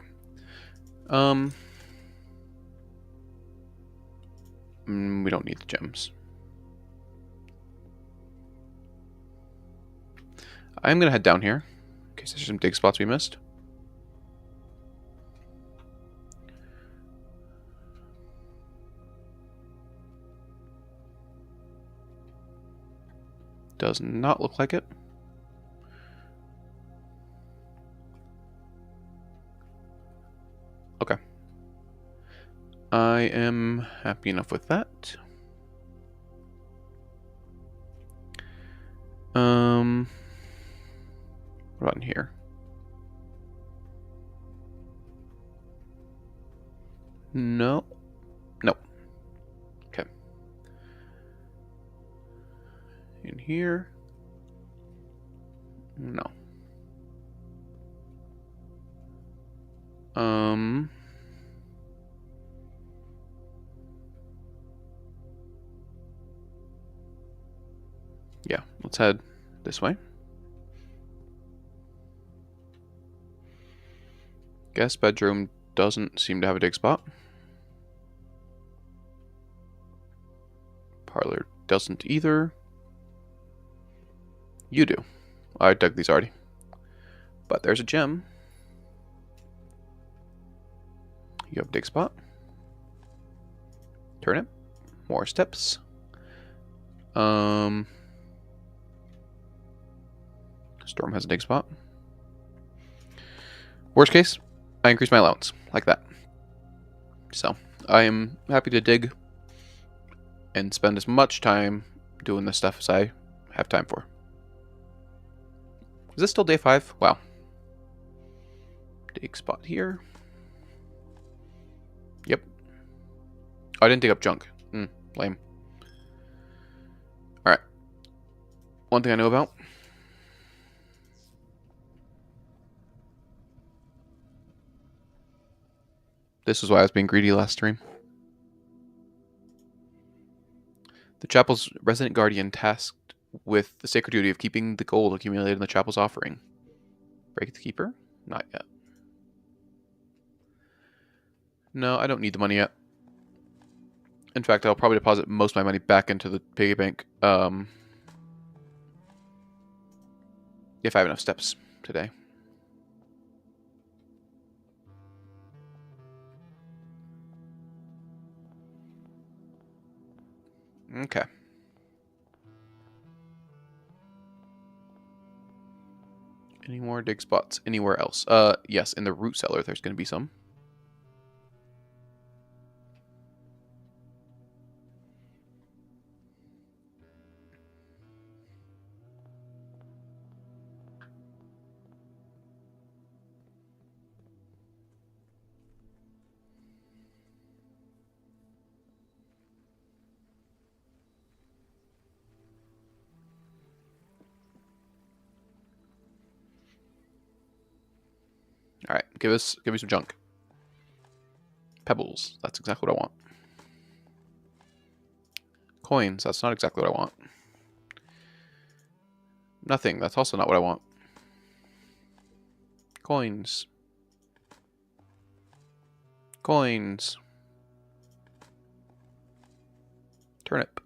We don't need the gems. I'm gonna head down here in case there's some dig spots we missed. Does not look like it. Okay. I am happy enough with that. What about in here? No. No. Okay. In here? No. Yeah, let's head this way. Guest bedroom doesn't seem to have a dig spot. Parlor doesn't either. You do. I dug these already. But there's a gem. You have a dig spot. Turnip. More steps. Storm has a dig spot. Worst case, I increase my allowance. Like that. So, I am happy to dig and spend as much time doing this stuff as I have time for. Is this still day 5? Wow. Dig spot here. Yep. Oh, I didn't dig up junk. Lame. Alright. One thing I know about. This is why I was being greedy last stream. The chapel's resident guardian tasked with the sacred duty of keeping the gold accumulated in the chapel's offering. Break the keeper? Not yet. No, I don't need the money yet. In fact, I'll probably deposit most of my money back into the piggy bank if I have enough steps today. Okay. Any more dig spots anywhere else? Yes, in the root cellar there's going to be some. All right, give me some junk. Pebbles, that's exactly what I want. Coins, that's not exactly what I want. Nothing, that's also not what I want. Coins. Coins. Turnip.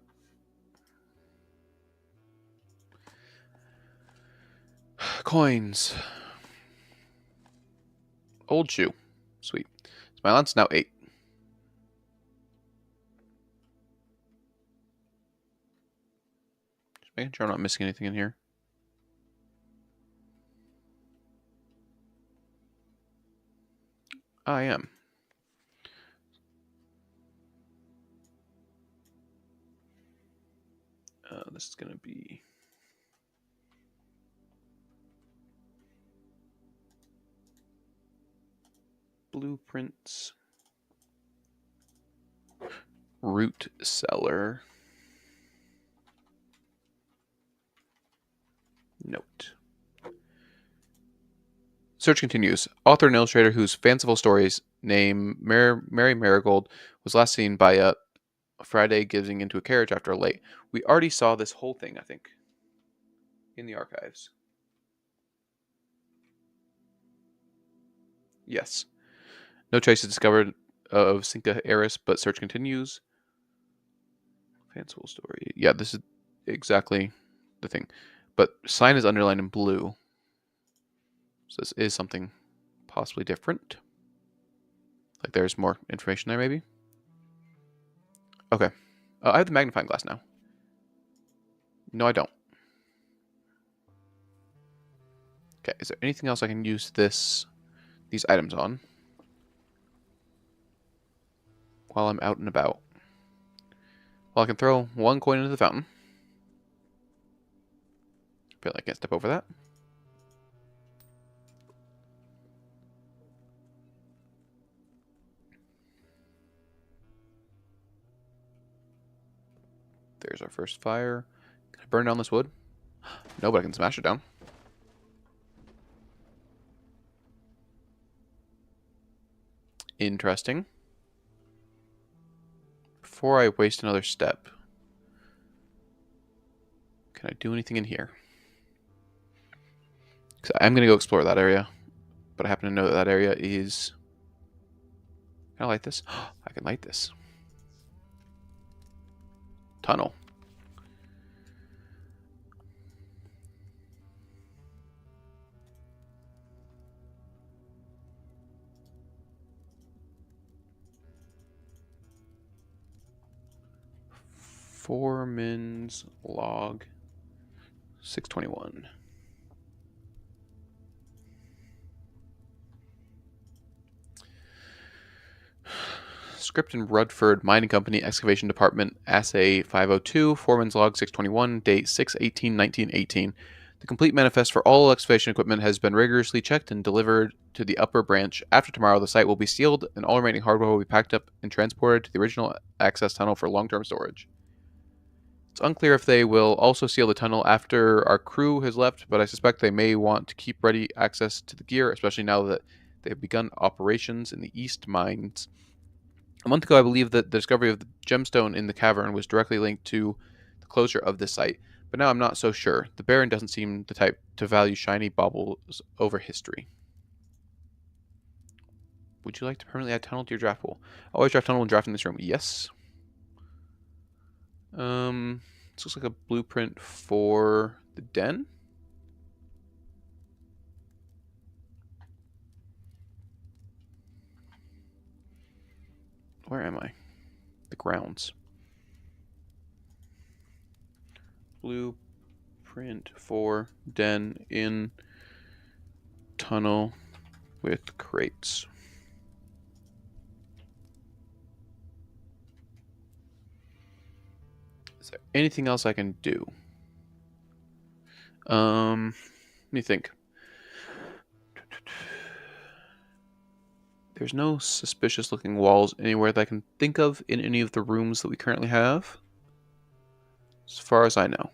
Coins. Old shoe. Sweet. So my allowance is now 8. Just making sure I'm not missing anything in here. I am. This is going to be... Blueprints. Root cellar. Note. Search continues. Author and illustrator whose fanciful stories name Mary Marigold was last seen by Friday giving into a carriage after a late. We already saw this whole thing, I think, in the archives. Yes. No trace is discovered of Cinca Eris, but search continues. Fanciful story. Yeah, this is exactly the thing. But sign is underlined in blue. So this is something possibly different. Like there's more information there, maybe? Okay. I have the magnifying glass now. No, I don't. Okay, is there anything else I can use these items on while I'm out and about? Well, I can throw one coin into the fountain. I feel like I can't step over that. There's our first fire. Can I burn down this wood? No, but I can smash it down. Interesting. Before I waste another step, can I do anything in here? Because I'm going to go explore that area, but I happen to know that that area is... Can I light this? I can light this. Tunnel. Foreman's log 621. Script in Rudford Mining Company, Excavation Department, Assay 502, Foreman's Log 621, date 6/18/1918. The complete manifest for all excavation equipment has been rigorously checked and delivered to the upper branch. After tomorrow, the site will be sealed and all remaining hardware will be packed up and transported to the original access tunnel for long-term storage. It's unclear if they will also seal the tunnel after our crew has left, but I suspect they may want to keep ready access to the gear, especially now that they have begun operations in the east mines. A month ago, I believe that the discovery of the gemstone in the cavern was directly linked to the closure of this site, but now I'm not so sure. The Baron doesn't seem the type to value shiny baubles over history. Would you like to permanently add tunnel to your draft pool? Always draft tunnel when drafting this room. Yes. This looks like a blueprint for the den. Where am I? The grounds. Blueprint for den in tunnel with crates. Is there anything else I can do? Let me think. There's no suspicious looking walls anywhere that I can think of in any of the rooms that we currently have, as far as I know.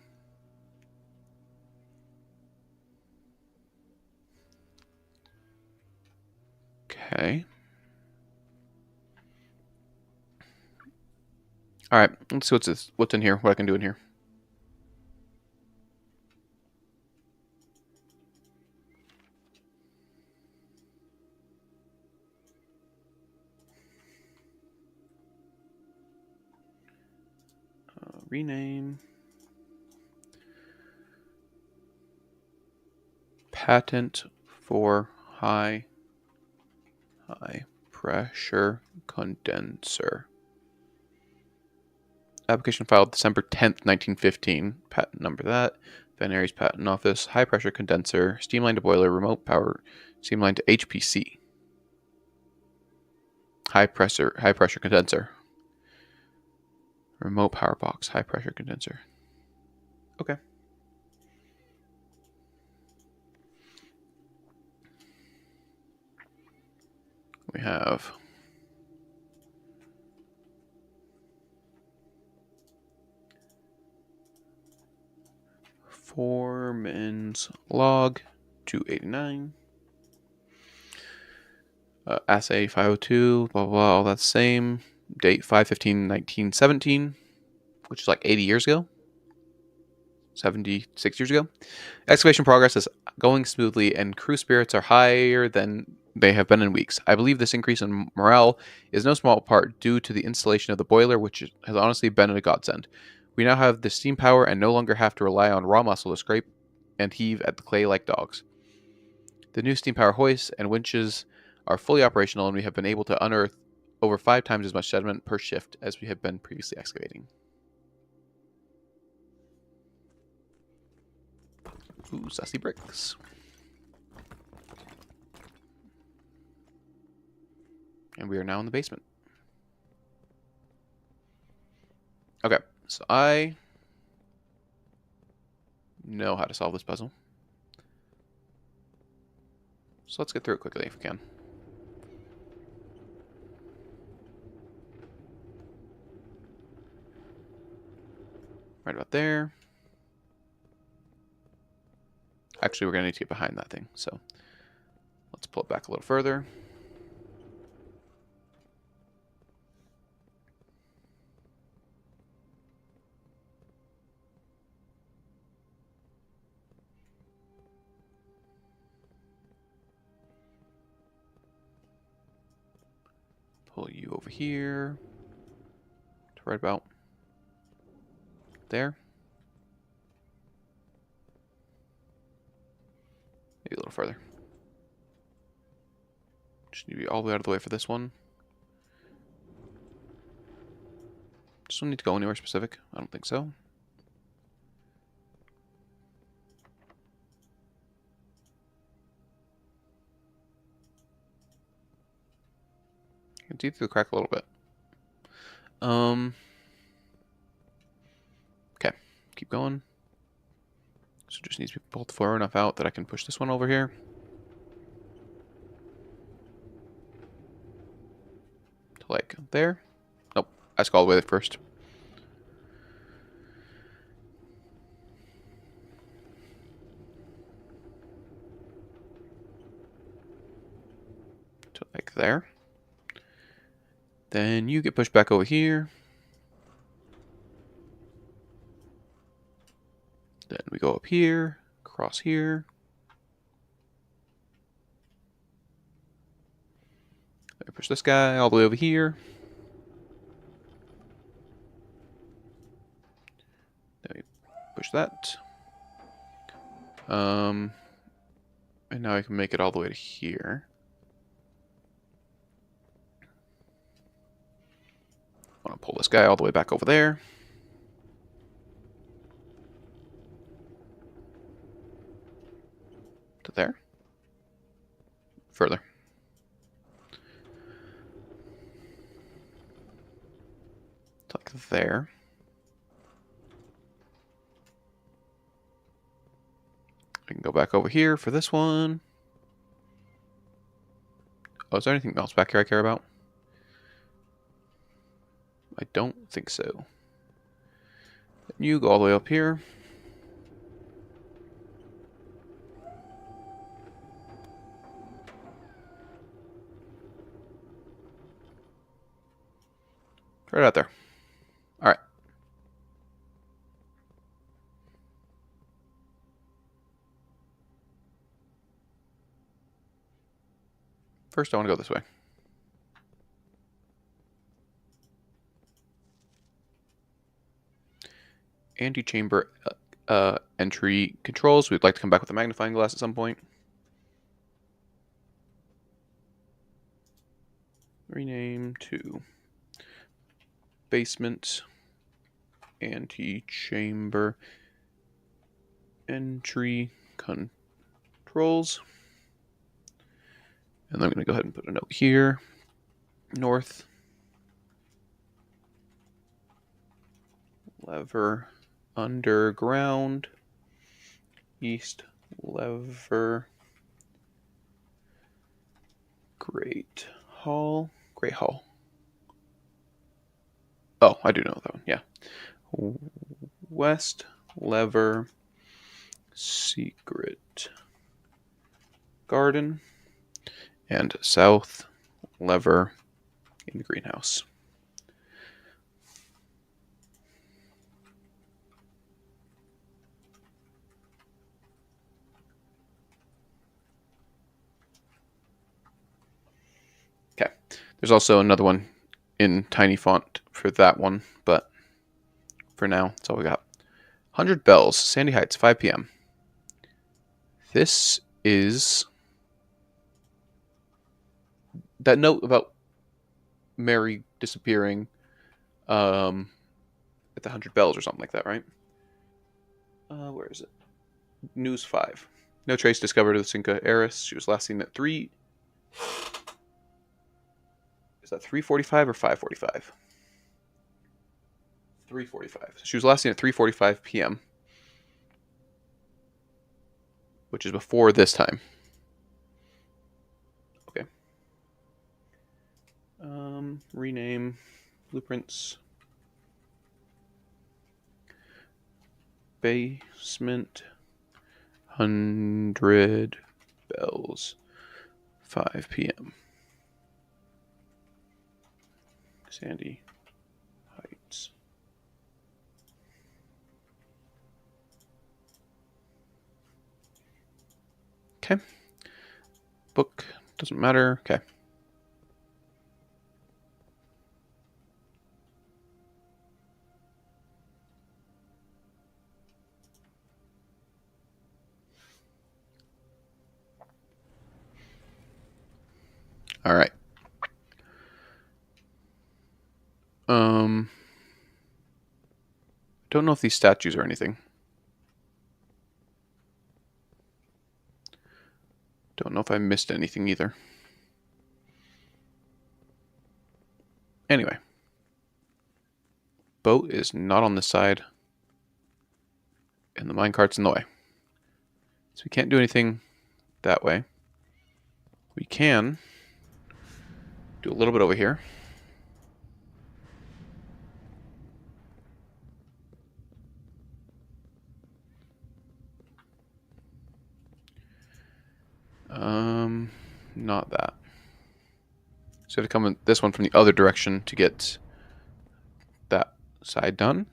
Okay. Alright, let's see what's in here, what I can do in here. Rename. Patent for high pressure condenser. Application filed December 10th, 1915. Patent number that. Van Aries Patent Office. High pressure condenser. Steamline to boiler. Remote power. Steamline to HPC. High pressure condenser. Remote power box. High pressure condenser. Okay. We have Foreman's log 289. Assay 502, blah, blah, blah, all that same. Date 5/15/1917, which is like 80 years ago. 76 years ago. Excavation progress is going smoothly and crew spirits are higher than they have been in weeks. I believe this increase in morale is no small part due to the installation of the boiler, which has honestly been a godsend. We now have the steam power and no longer have to rely on raw muscle to scrape and heave at the clay like dogs. The new steam power hoists and winches are fully operational, and we have been able to unearth over 5 times as much sediment per shift as we have been previously excavating. Ooh, sassy bricks. And we are now in the basement. Okay, so I know how to solve this puzzle. So let's get through it quickly if we can. Right about there. Actually, we're going to need to get behind that thing, so let's pull it back a little further. Pull you over here to right about there. Maybe a little further. Just need to be all the way out of the way for this one. Just don't need to go anywhere specific. I don't think so. You can see through the crack a little bit. Okay, keep going. So it just needs to be pulled far enough out that I can push this one over here. To like there. Nope, I have to go all the way there first. To like there. Then you get pushed back over here. Then we go up here, across here. Then we push this guy all the way over here. Then we push that. And now I can make it all the way to here. I want to pull this guy all the way back over there. To there. Further. To like there. I can go back over here for this one. Oh, is there anything else back here I care about? I don't think so. Then you go all the way up here. Right out there. All right. First, I want to go this way. Antechamber entry controls. We'd like to come back with a magnifying glass at some point. Rename to basement antechamber entry controls. And I'm going to go ahead and put a note here. North lever underground. East lever Great Hall. Great Hall. Oh, I do know that one. Yeah. West lever secret garden. And south lever in the greenhouse. Okay. There's also another one in tiny font for that one, but for now, that's all we got. 100 Bells, Sandy Heights, 5 p.m. This is that note about Mary disappearing at the 100 Bells or something like that, right? Where is it? News 5. No trace discovered of the Cinca heiress. She was last seen at 3. Is that 3:45 or 5:45? 3:45. So she was last seen at 3:45 p.m., which is before this time. Okay. Rename blueprints. Basement 100 bells 5 p.m. Sandy Heights. Okay. Book doesn't matter. Okay. All right. Don't know if these statues are anything. Don't know if I missed anything either. Anyway. Boat is not on this side. And the minecart's in the way. So we can't do anything that way. We can do a little bit over here. Not that. So I have to come in this one from the other direction to get that side done.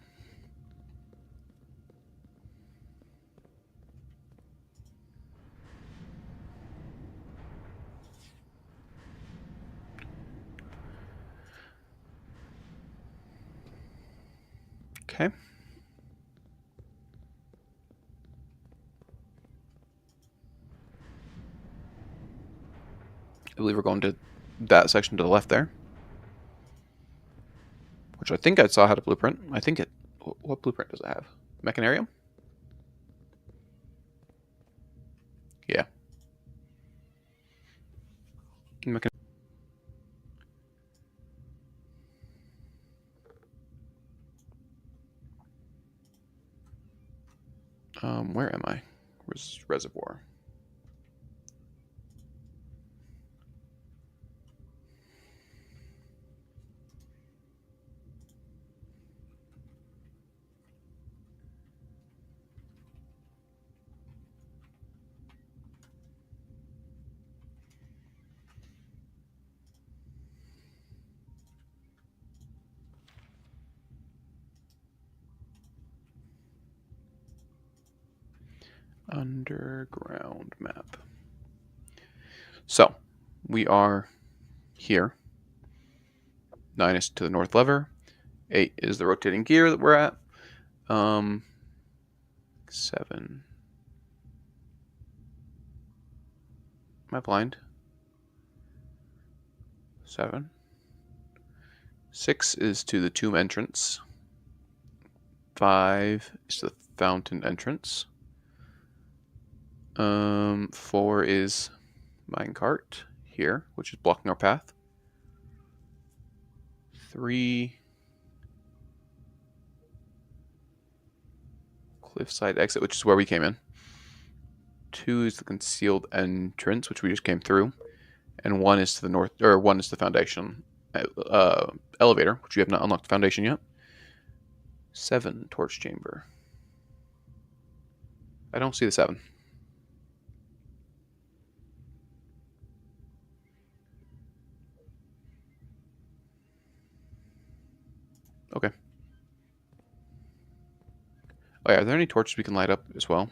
Okay. I believe we're going to that section to the left there. Which I think I saw had a blueprint. I think it... What blueprint does it have? Mechanarium? Yeah. Where am I? Reservoir. Underground map. So, we are here. 9 is to the north lever. 8 is the rotating gear that we're at. 7. Am I blind? 7. 6 is to the tomb entrance. 5 is to the fountain entrance. 4 is minecart here, which is blocking our path. 3 cliffside exit, which is where we came in. 2 is the concealed entrance, which we just came through, and 1 is to the north, or 1 is the foundation elevator, which we have not unlocked the foundation yet. 7 torch chamber. I don't see the 7. Okay. Oh yeah, are there any torches we can light up as well?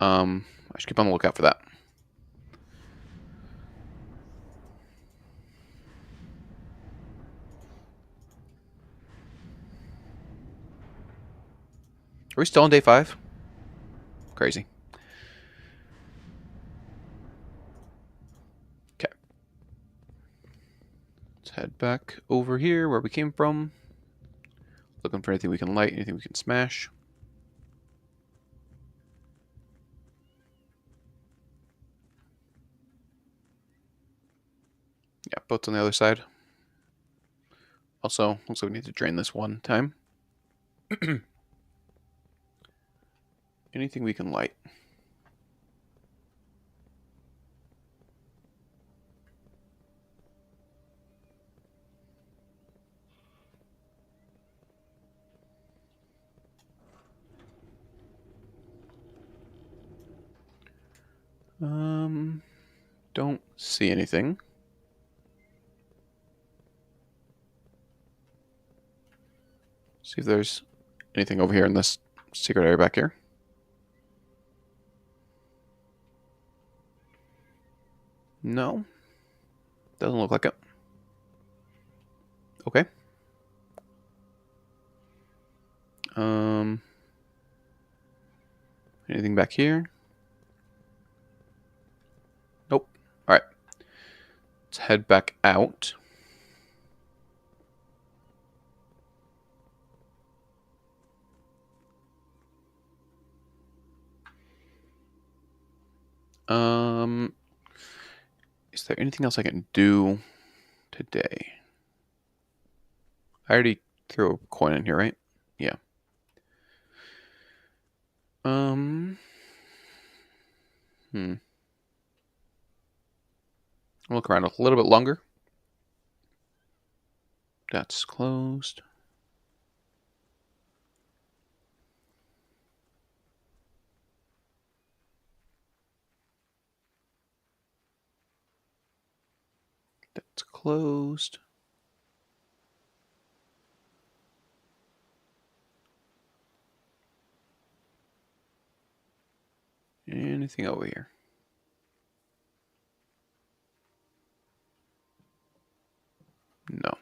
I should keep on the lookout for that. Are we still on day 5? Crazy. Okay. Let's head back over here where we came from. Looking for anything we can light, anything we can smash. Yeah, boat's on the other side. Also, looks like we need to drain this one time. Anything we can light. Don't see anything. See if there's anything over here in this secret area back here. No. Doesn't look like it. Okay. Anything back here? Nope. All right. Let's head back out. Is there anything else I can do today? I already threw a coin in here, right? Yeah. I'll look around a little bit longer. That's closed. That's closed. Anything over here? No.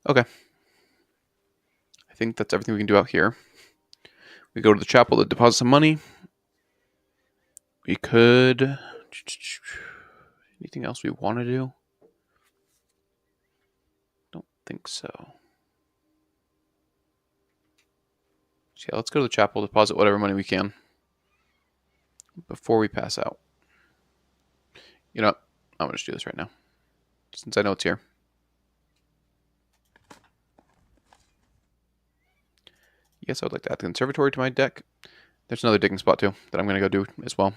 Okay. I think that's everything we can do out here. We go to the chapel to deposit some money. We could... Anything else we want to do? Don't think so. So yeah, let's go to the chapel, deposit whatever money we can before we pass out. You know what? I'm going to just do this right now, since I know it's here. Yes, I would like to add the conservatory to my deck. There's another digging spot, too, that I'm going to go do as well.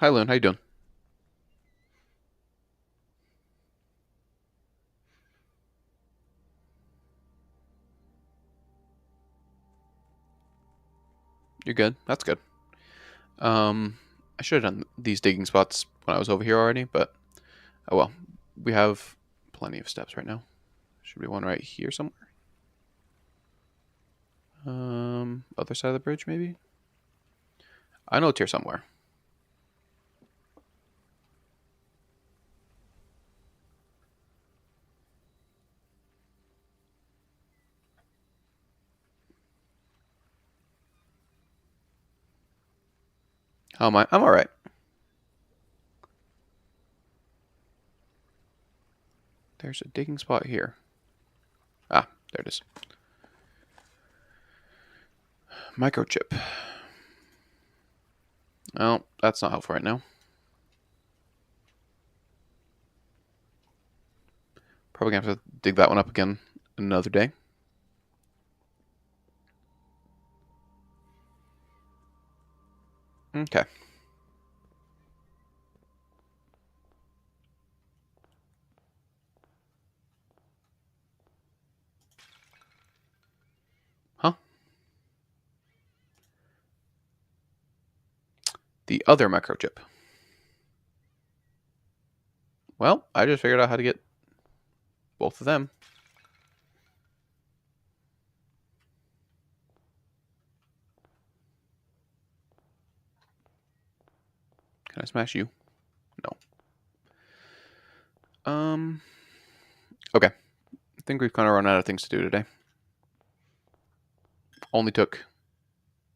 Hi, Loon. How you doing? You're good. That's good. I should have done these digging spots when I was over here already, but oh well. We have plenty of steps right now. Should be one right here somewhere. Other side of the bridge, maybe? I know it's here somewhere. How am I? I'm alright. There's a digging spot here. Ah, there it is. Microchip. Well, that's not helpful right now. Probably gonna have to dig that one up again another day. Okay. Huh? The other microchip. Well, I just figured out how to get both of them. Can I smash you? No. Okay. I think we've kind of run out of things to do today. Only took,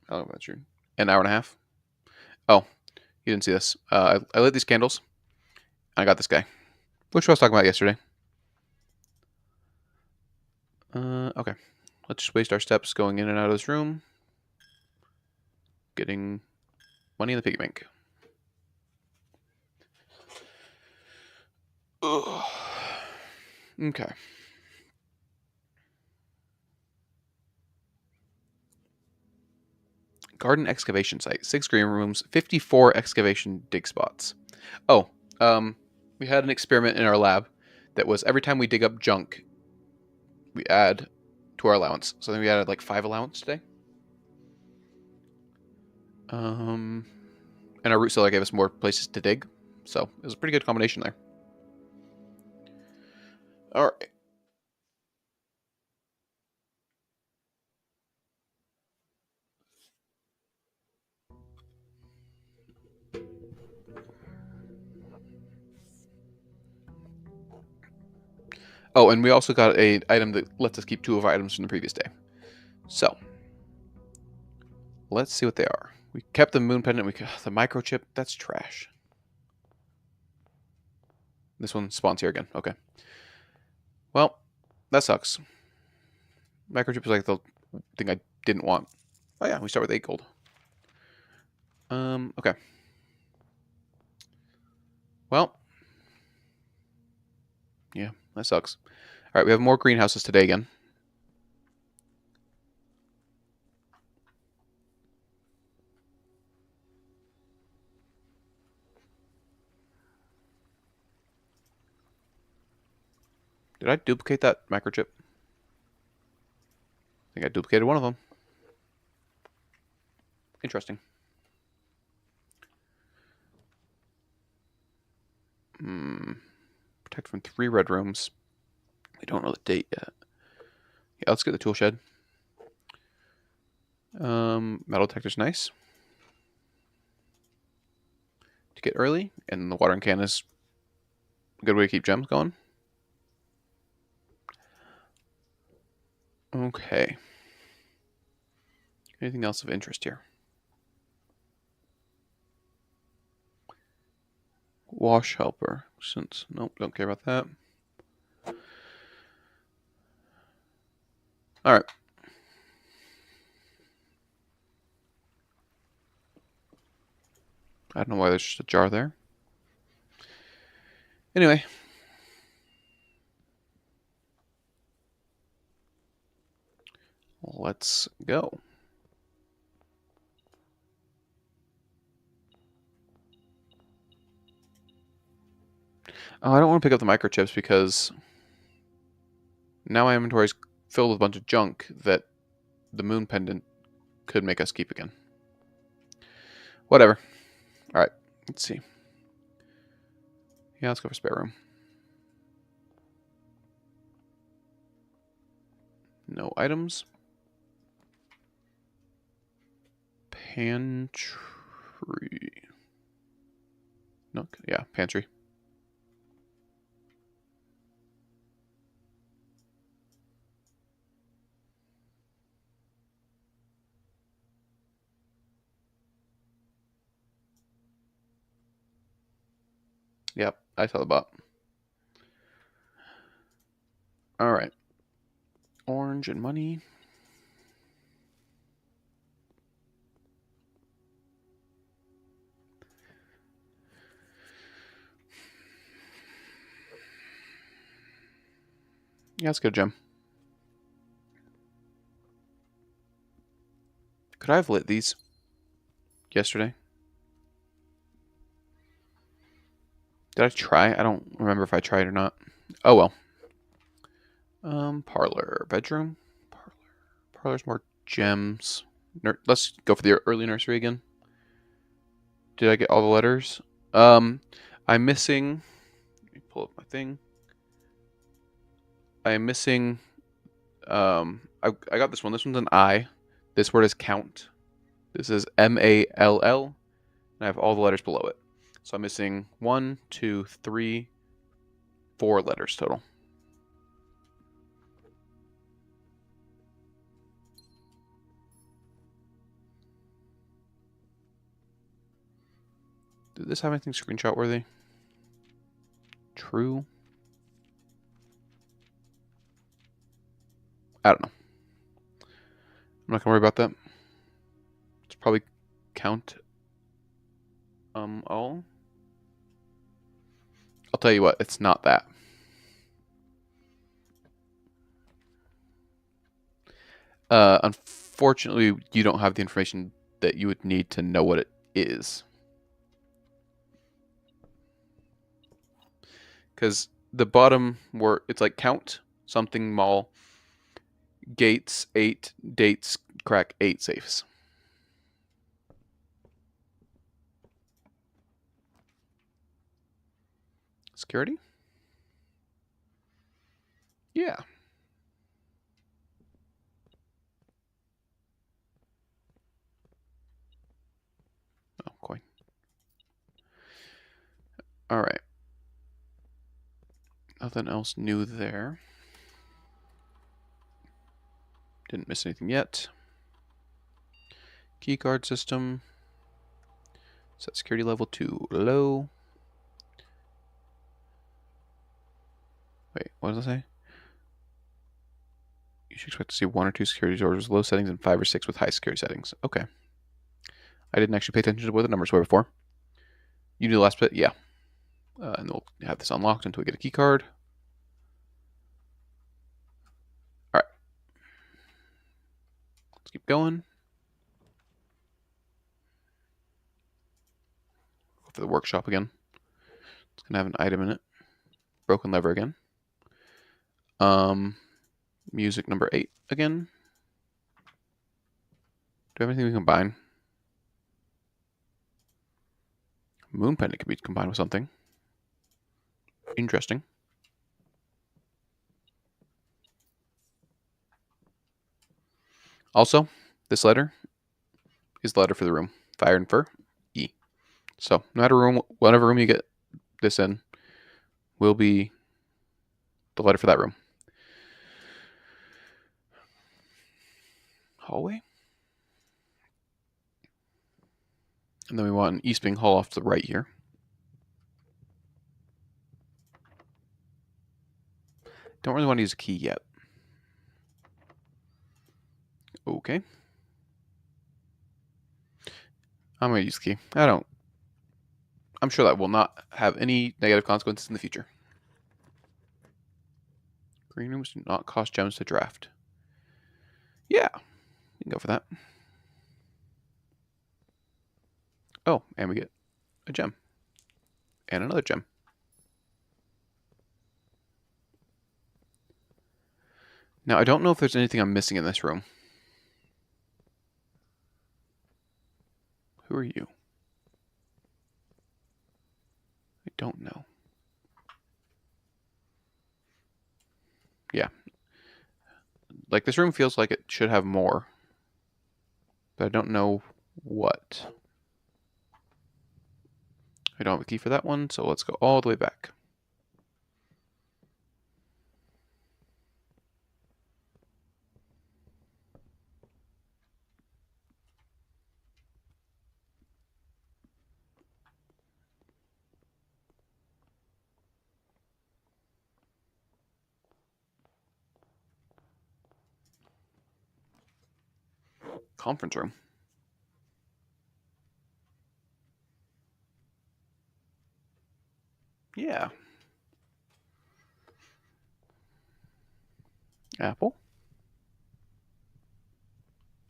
oh, that's true, an hour and a half. Oh, you didn't see this. I lit these candles. I got this guy, which I was talking about yesterday. Okay. Let's just waste our steps going in and out of this room. Getting money in the piggy bank. Ugh. Okay. Garden excavation site. 6 green rooms, 54 excavation dig spots. Oh, we had an experiment in our lab that was every time we dig up junk, we add to our allowance. So then we added like 5 allowance today. And our root cellar gave us more places to dig. So it was a pretty good combination there. All right. Oh, and we also got an item that lets us keep 2 of our items from the previous day. So let's see what they are. We kept the moon pendant. The microchip. That's trash. This one spawns here again. Okay. Well, that sucks. Microchip is like the thing I didn't want. Oh yeah, we start with 8 gold. Okay. Well. Yeah, that sucks. Alright, we have more greenhouses today again. Did I duplicate that microchip? I think I duplicated one of them. Interesting. Protect from 3 red rooms. We don't know the date yet. Yeah, let's get the tool shed. Metal detector's nice. To get early, and the watering can is a good way to keep gems going. Okay. Anything else of interest here? Wash helper. Since nope, don't care about that. Alright. I don't know why there's just a jar there. Anyway. Let's go. Oh, I don't want to pick up the microchips because now my inventory is filled with a bunch of junk that the moon pendant could make us keep again. Whatever. Alright, let's see. Yeah, let's go for spare room. No items. Pantry. No, yeah, pantry. Yep, I saw the bot. Alright. Orange and money. Yeah, let's go, gem. Could I have lit these yesterday? Did I try? I don't remember if I tried or not. Oh well. Parlor. Bedroom? Parlor. Parlor's more gems. Let's go for the early nursery again. Did I get all the letters? I'm missing... Let me pull up my thing. I am missing... I got this one. This one's an I. This word is count. This is M-A-L-L. And I have all the letters below it. So I'm missing 1, 2, 3, 4 letters total. Did this have anything screenshot worthy? True. I don't know. I'm not gonna worry about that. It's probably count all. I'll tell you what, it's not that. Unfortunately, you don't have the information that you would need to know what it is. Because the bottom were, it's like count something mall, gates 8, dates crack 8 safes. Security? Yeah. Oh, coin. All right. Nothing else new there. Didn't miss anything yet. Keycard system. Set security level to low. Wait, what does it say? You should expect to see 1 or 2 security doors with low settings and 5 or 6 with high security settings. Okay. I didn't actually pay attention to what the numbers were before. You do the last bit? Yeah. And we'll have this unlocked until we get a key card. All right. Let's keep going. Go for the workshop again. It's going to have an item in it. Broken lever again. Music number 8 again. Do we have anything we can combine? Moon pendant can be combined with something. Interesting. Also, this letter is the letter for the room. Fire and Fur, E. So, no matter room, whatever room you get this in, will be the letter for that room. Hallway. And then we want an East Wing Hall off to the right here. Don't really want to use a key yet. Okay. I'm going to use the key. I'm sure that will not have any negative consequences in the future. Green rooms do not cost gems to draft. Yeah, you can go for that. Oh, and we get a gem. And another gem. Now, I don't know if there's anything I'm missing in this room. Who are you? I don't know. Yeah. Like, this room feels like it should have more. But I don't know what. I don't have a key for that one, so let's go all the way back. Conference room. Yeah. Apple.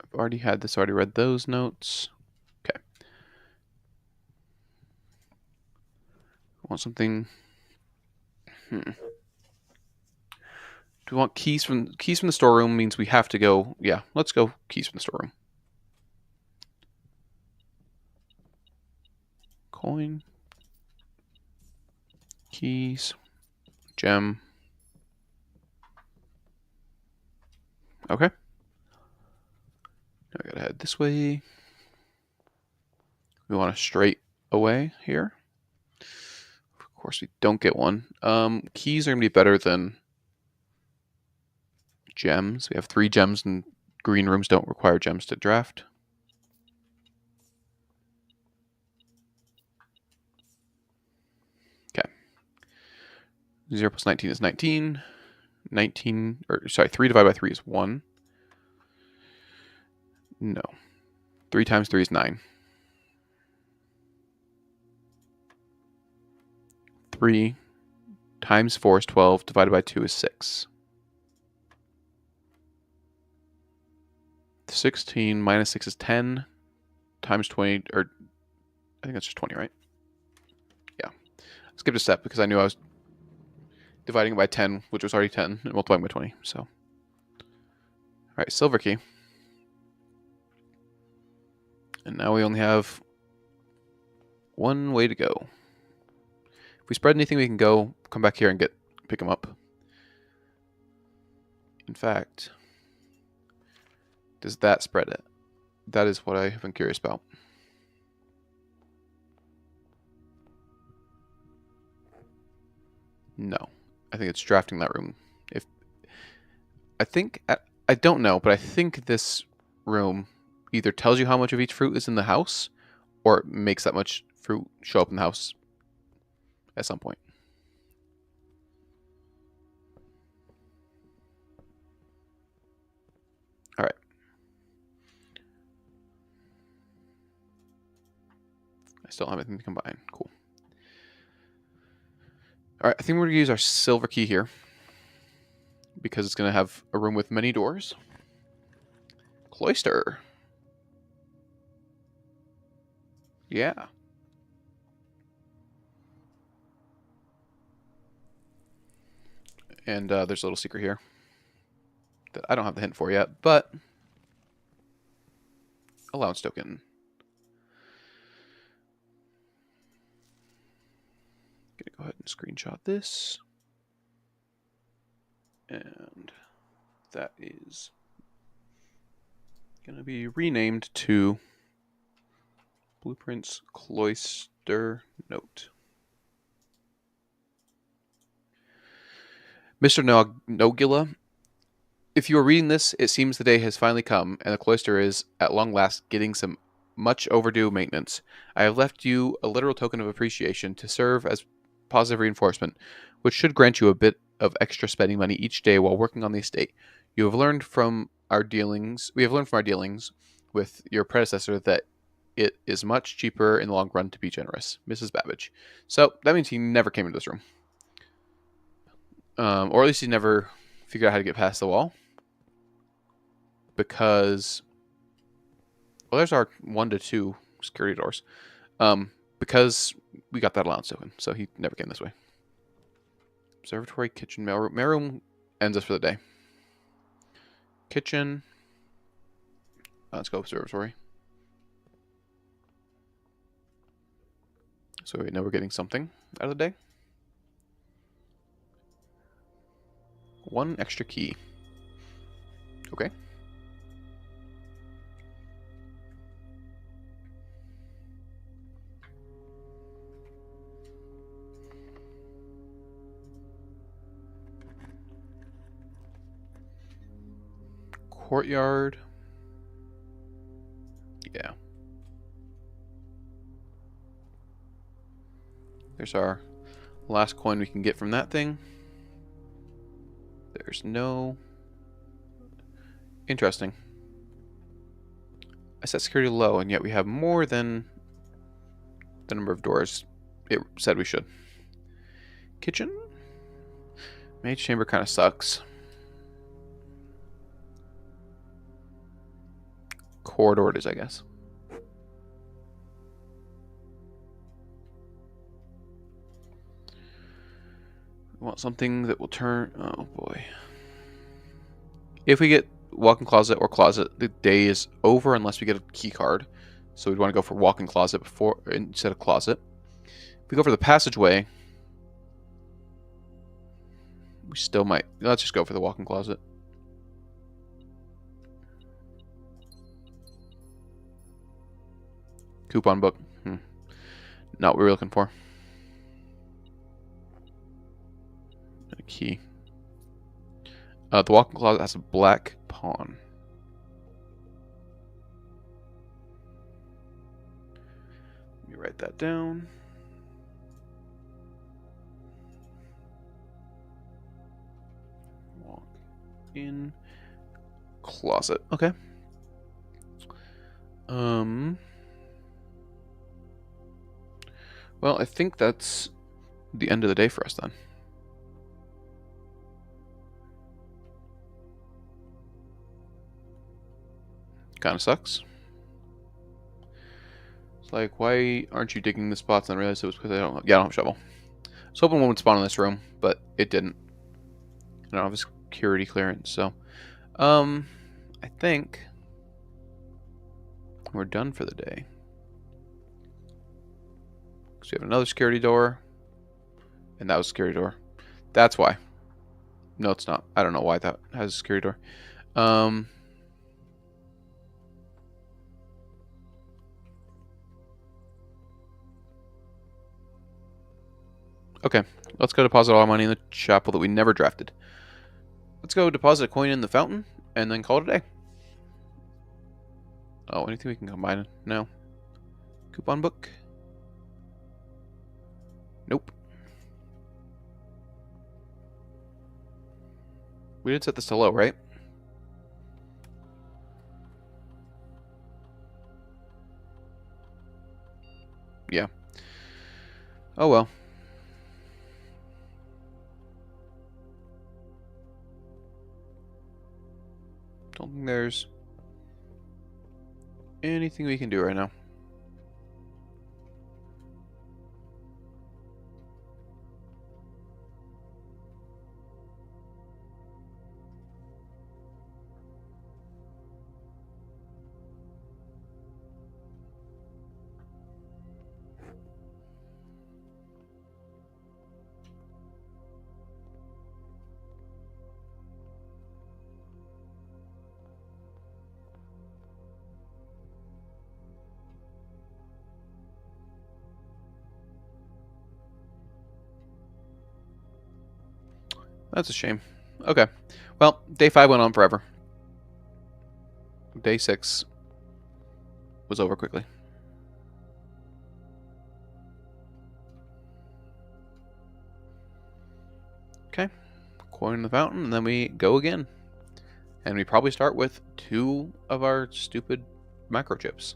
I've already had this, already read those notes. Okay. Want something. Do we want keys from the storeroom? Means we have to go. Yeah, let's go keys from the storeroom. Coin. Keys. Gem. Okay. Now I gotta head this way. We want a straight away here. Of course, we don't get one. Keys are gonna be better than gems. We have 3 gems, and green rooms don't require gems to draft. Okay. 0 plus 19 is 19. 19, or sorry, 3 divided by 3 is 1. No. 3 times 3 is 9. 3 times 4 is 12, divided by 2 is 6. 16 minus 6 is 10, times 20, or I think that's just 20, right? Yeah. I skipped a step because I knew I was dividing it by 10, which was already 10, and multiplying by 20, so. Alright, silver key. And now we only have one way to go. If we spread anything, we can go come back here and pick them up. In fact, does that spread it? That is what I have been curious about. No. I think it's drafting that room. I don't know, but I think this room either tells you how much of each fruit is in the house, or it makes that much fruit show up in the house at some point. All right. I still don't have anything to combine. Cool. All right, I think we're going to use our silver key here because it's going to have a room with many doors. Cloister. Yeah. And there's a little secret here that I don't have the hint for yet, but allowance token. Gonna go ahead and screenshot this. And that is gonna be renamed to Blueprints Cloister Note. Mr. Nogula, if you are reading this, it seems the day has finally come, and the cloister is, at long last, getting some much overdue maintenance. I have left you a literal token of appreciation to serve as positive reinforcement, which should grant you a bit of extra spending money each day while working on the estate. We have learned from our dealings with your predecessor that it is much cheaper in the long run to be generous. Mrs. Babbage. So that means he never came into this room. Or at least he never figured out how to get past the wall. Because, well, there's our 1 to 2 security doors. Because we got that allowance token, so he never came this way. Observatory, kitchen, mailroom. Mailroom ends us for the day. Kitchen. Let's go observatory. So we know we're getting something out of the day. 1 extra key. Okay. Courtyard. Yeah. There's our last coin we can get from that thing. There's no... Interesting. I set security low, and yet we have more than the number of doors it said we should. Kitchen? Mage chamber kind of sucks. Corridor it is, I guess. We want something that will turn... Oh, boy. If we get walk-in closet or closet, the day is over unless we get a key card. So we'd want to go for walk-in closet before instead of closet. If we go for the passageway, we still might... Let's just go for the walk-in closet. Coupon book. Not what we're looking for. A key. The walk-in closet has a black pawn. Let me write that down. in closet. Okay. Well, I think that's the end of the day for us then. Kind of sucks. It's like, why aren't you digging the spots? And I realized it was because I don't have a shovel. I was hoping one would spawn in this room, but it didn't. I don't have a security clearance, so I think we're done for the day. So we have another security door, and that was a security door. That's why. No, it's not. I don't know why that has a security door. Okay, let's go deposit all our money in the chapel that we never drafted. Let's go deposit a coin in the fountain, and then call it a day. Oh, anything we can combine? No. Coupon book? Nope. We did set this to low, right? Yeah. Oh well. Don't think there's anything we can do right now. That's a shame. Okay. Well, day 5 went on forever. Day 6 was over quickly. Okay. Coin in the fountain, and then we go again. And we probably start with 2 of our stupid microchips.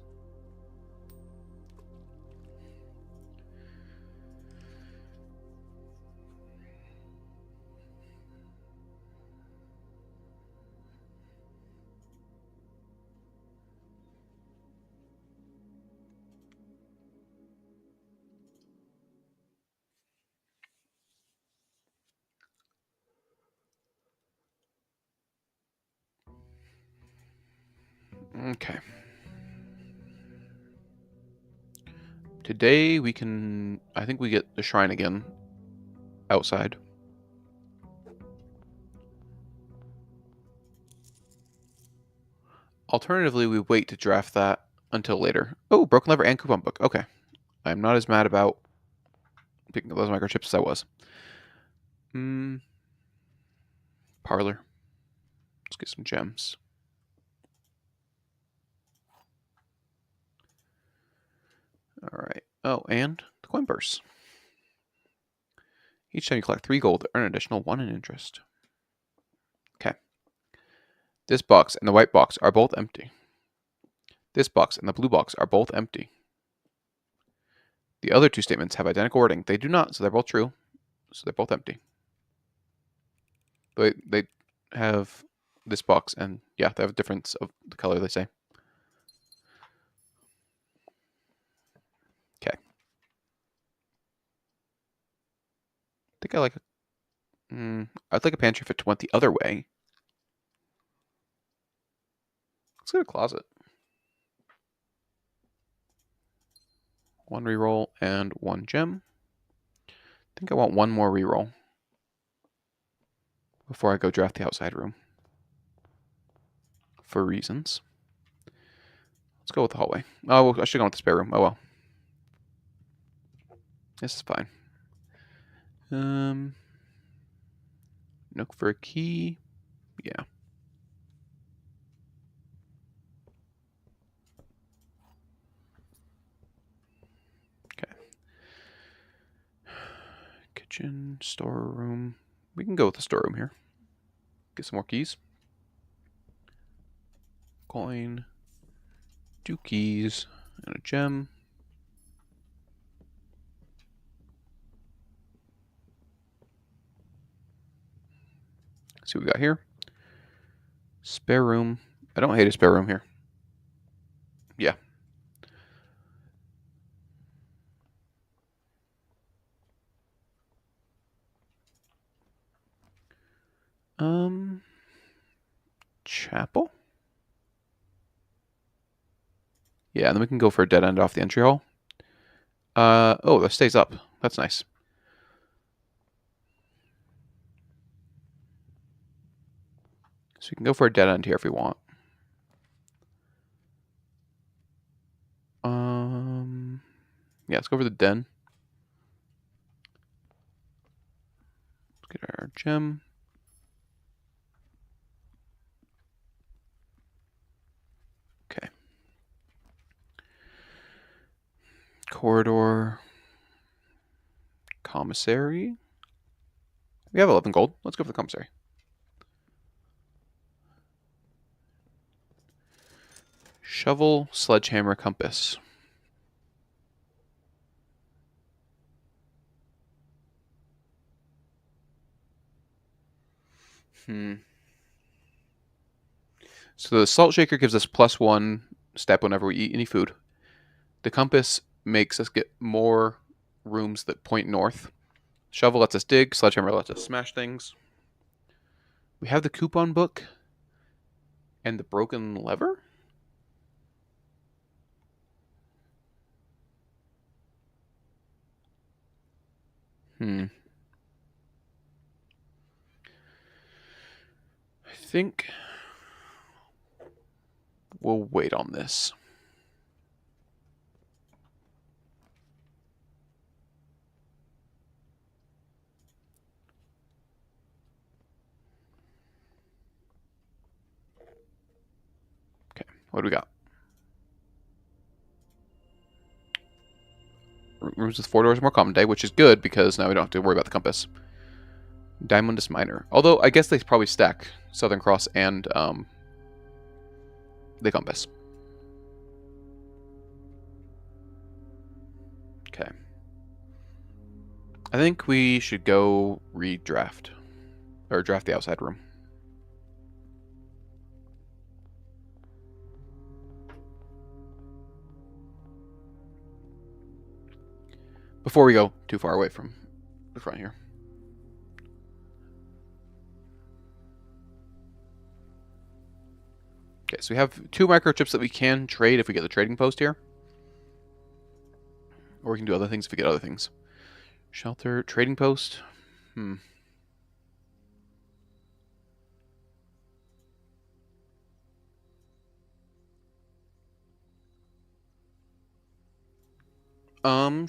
Okay. Today we can... I think we get the shrine again. Outside. Alternatively, we wait to draft that until later. Oh, broken lever and coupon book. Okay. I'm not as mad about picking up those microchips as I was. Parlor. Let's get some gems. Alright. Oh, and the coin purse. Each time you collect 3 gold, earn an additional 1 in interest. Okay. This box and the white box are both empty. This box and the blue box are both empty. The other 2 statements have identical wording. They do not, so they're both true. So they're both empty. But they have this box, and yeah, they have a difference of the color, they say. Okay. I think I like I'd like a pantry if it went the other way. Let's get a closet. 1 reroll and 1 gem. I think I want 1 more reroll before I go draft the outside room. For reasons. Let's go with the hallway. Oh, well, I should go with the spare room. Oh well. This is fine. Nook for a key. Yeah. Okay. Kitchen, storeroom. We can go with the storeroom here. Get some more keys. Coin. 2 keys. And a gem. Let's see what we got here. Spare room. I don't hate a spare room here. Yeah. Chapel? Yeah, and then we can go for a dead end off the entry hall. Oh, that stays up. That's nice. So we can go for a dead end here if we want. Yeah, let's go for the den. Let's get our gem. Okay. Corridor. Commissary. We have 11 gold. Let's go for the commissary. Shovel, sledgehammer, compass. So the salt shaker gives us +1 step whenever we eat any food. The compass makes us get more rooms that point north. Shovel lets us dig. Sledgehammer lets us smash things. We have the coupon book and the broken lever. I think we'll wait on this. Okay, what do we got? Rooms with 4 doors are more common today, which is good because now we don't have to worry about the compass. Diamondus Miner. Although, I guess they probably stack Southern Cross and the compass. Okay. I think we should go redraft. Or draft the outside room. Before we go too far away from the front here. Okay, so we have 2 microchips that we can trade if we get the trading post here. Or we can do other things if we get other things. Shelter, trading post.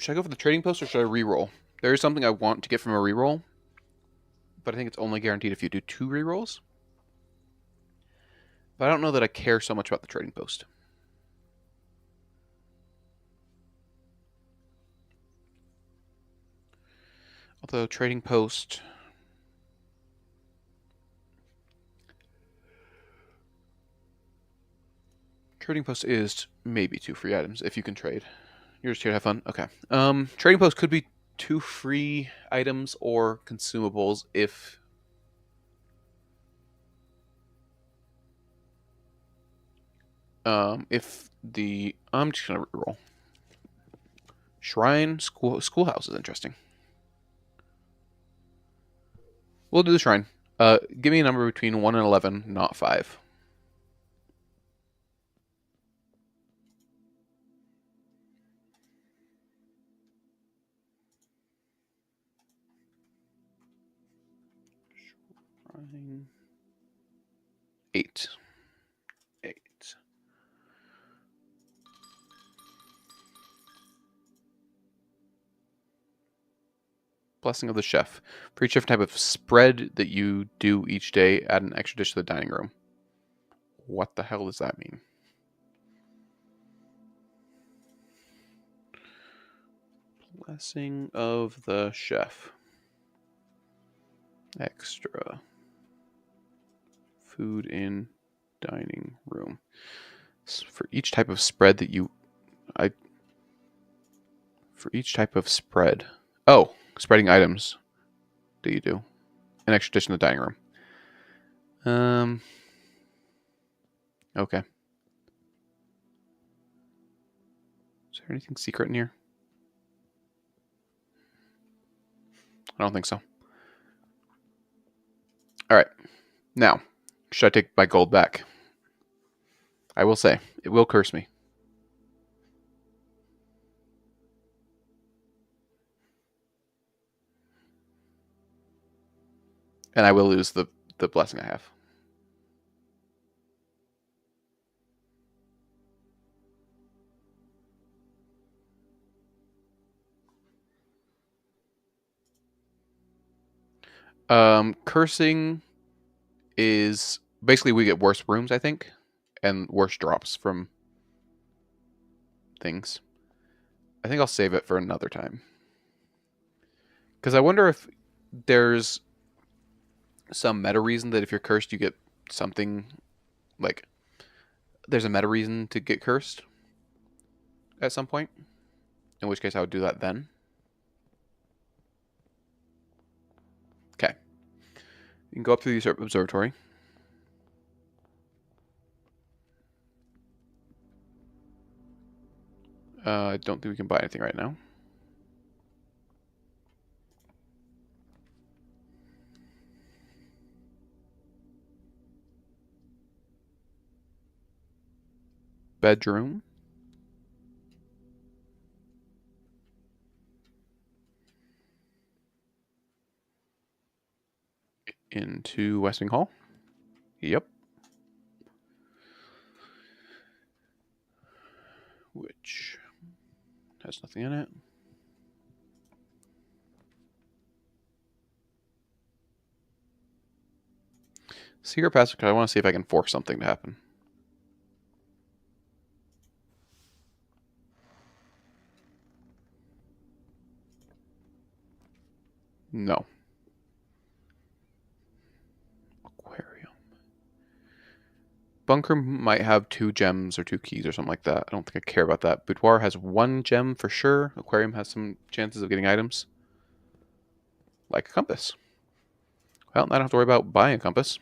Should I go for the trading post or should I reroll? There is something I want to get from a reroll, but I think it's only guaranteed if you do 2 rerolls. But I don't know that I care so much about the trading post. Although trading post... Trading post is maybe 2 free items if you can trade. You're just here to have fun? Okay. Trading post could be 2 free items or consumables if... if the... I'm just going to reroll. Shrine, schoolhouse is interesting. We'll do the shrine. Give me a number between 1 and 11, not 5. Shrine. 8. 8. Blessing of the Chef. For each different type of spread that you do each day, add an extra dish to the dining room. What the hell does that mean? Blessing of the Chef. Extra. Food in dining room. For each type of spread that you... For each type of spread. Oh, spreading items that you do. An extra dish in the dining room. Okay. Is there anything secret in here? I don't think so. Alright. Now, should I take my gold back? I will say, it will curse me. And I will lose the blessing I have. Cursing is basically we get worse rooms, I think, and worse drops from things. I think I'll save it for another time. Because I wonder if there's some meta reason that if you're cursed, you get something like there's a meta reason to get cursed at some point. In which case I would do that then. Okay. You can go up to the observatory. I don't think we can buy anything right now. Bedroom. Into Westwing Hall. Yep. Which has nothing in it. Secret passage, because I want to see if I can force something to happen. No. Aquarium. Bunker might have 2 gems or 2 keys or something like that. I don't think I care about that. Boudoir has 1 gem for sure. Aquarium has some chances of getting items. Like a compass. Well, I don't have to worry about buying a compass.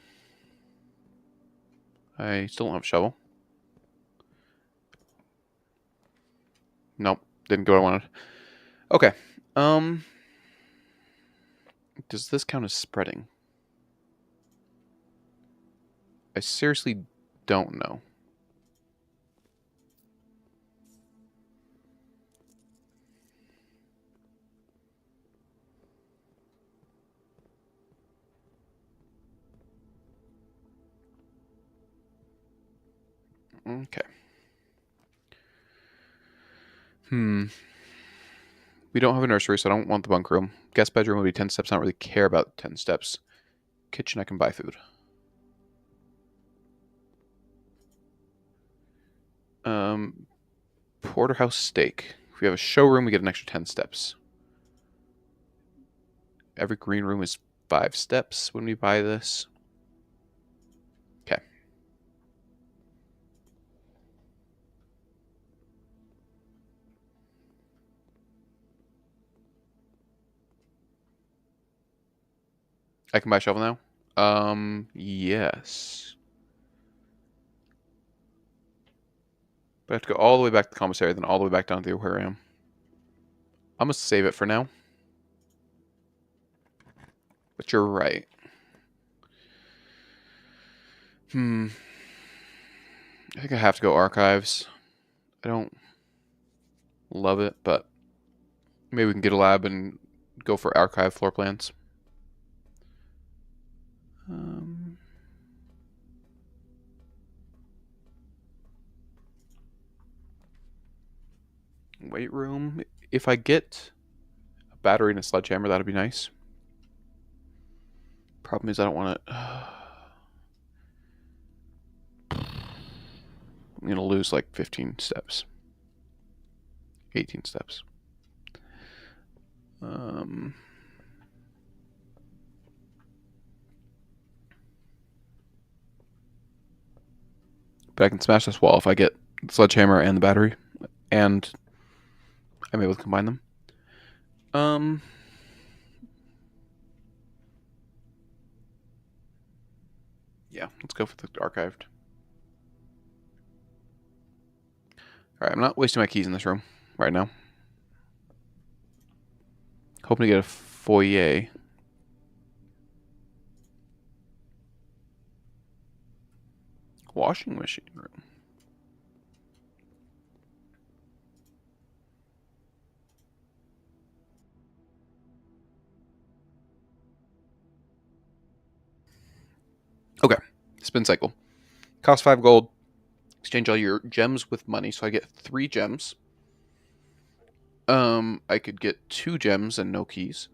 I still don't have a shovel. Nope. Didn't get what I wanted. Okay. Does this count as spreading? I seriously don't know. Okay. We don't have a nursery, so I don't want the bunk room. Guest bedroom will be 10 steps. I don't really care about 10 steps. Kitchen, I can buy food. Porterhouse steak. If we have a showroom, we get an extra 10 steps. Every green room is 5 steps when we buy this. Okay. I can buy a shovel now? Yes. But I have to go all the way back to the commissary, then all the way back down to the aquarium. I'm going to save it for now. But you're right. I think I have to go archives. I don't love it, but maybe we can get a lab and go for archive floor plans. Weight room. If I get a battery and a sledgehammer, that'd be nice. Problem is I don't want to... I'm going to lose like 15 steps. 18 steps. But I can smash this wall if I get the sledgehammer and the battery, and I'm able to combine them. Yeah, let's go for the archived. Alright, I'm not wasting my keys in this room right now. Hoping to get a foyer. Washing machine room. Okay, spin cycle. Cost 5 gold. Exchange all your gems with money, so I get 3 gems. I could get 2 gems and no keys,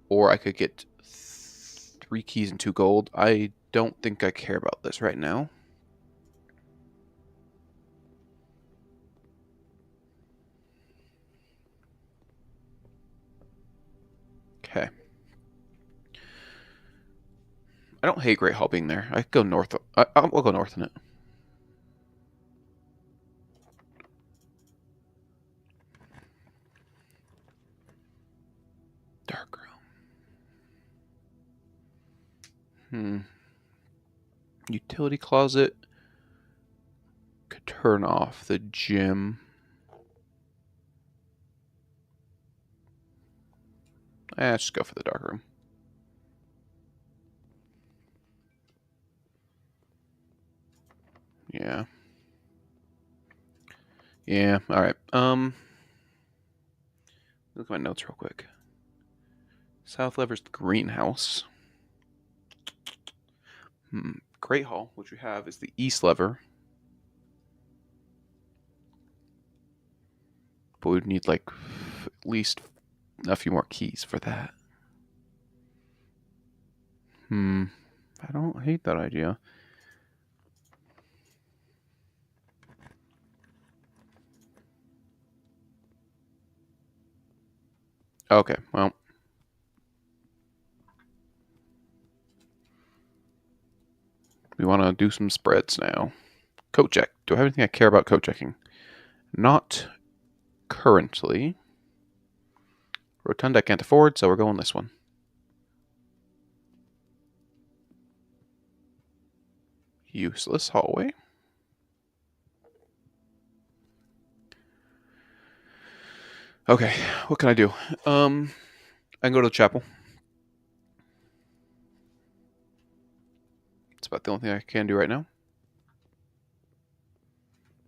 or I could get 3 keys and 2 gold. I don't think I care about this right now. Okay. I don't hate Great Hall being there. I could go north. I'll go north in it. Dark room. Utility closet. Could turn off the gym. Let's just go for the dark room. Yeah. Yeah, alright. Look at my notes real quick. South lever's the greenhouse. Great Hall, which we have, is the east lever. But we'd need like at least a few more keys for that. I don't hate that idea. Okay, well. We want to do some spreads now. Coat check. Do I have anything I care about coat checking? Not currently. Rotunda I can't afford, so we're going this one. Useless hallway. Okay, what can I do? I can go to the chapel. That's about the only thing I can do right now.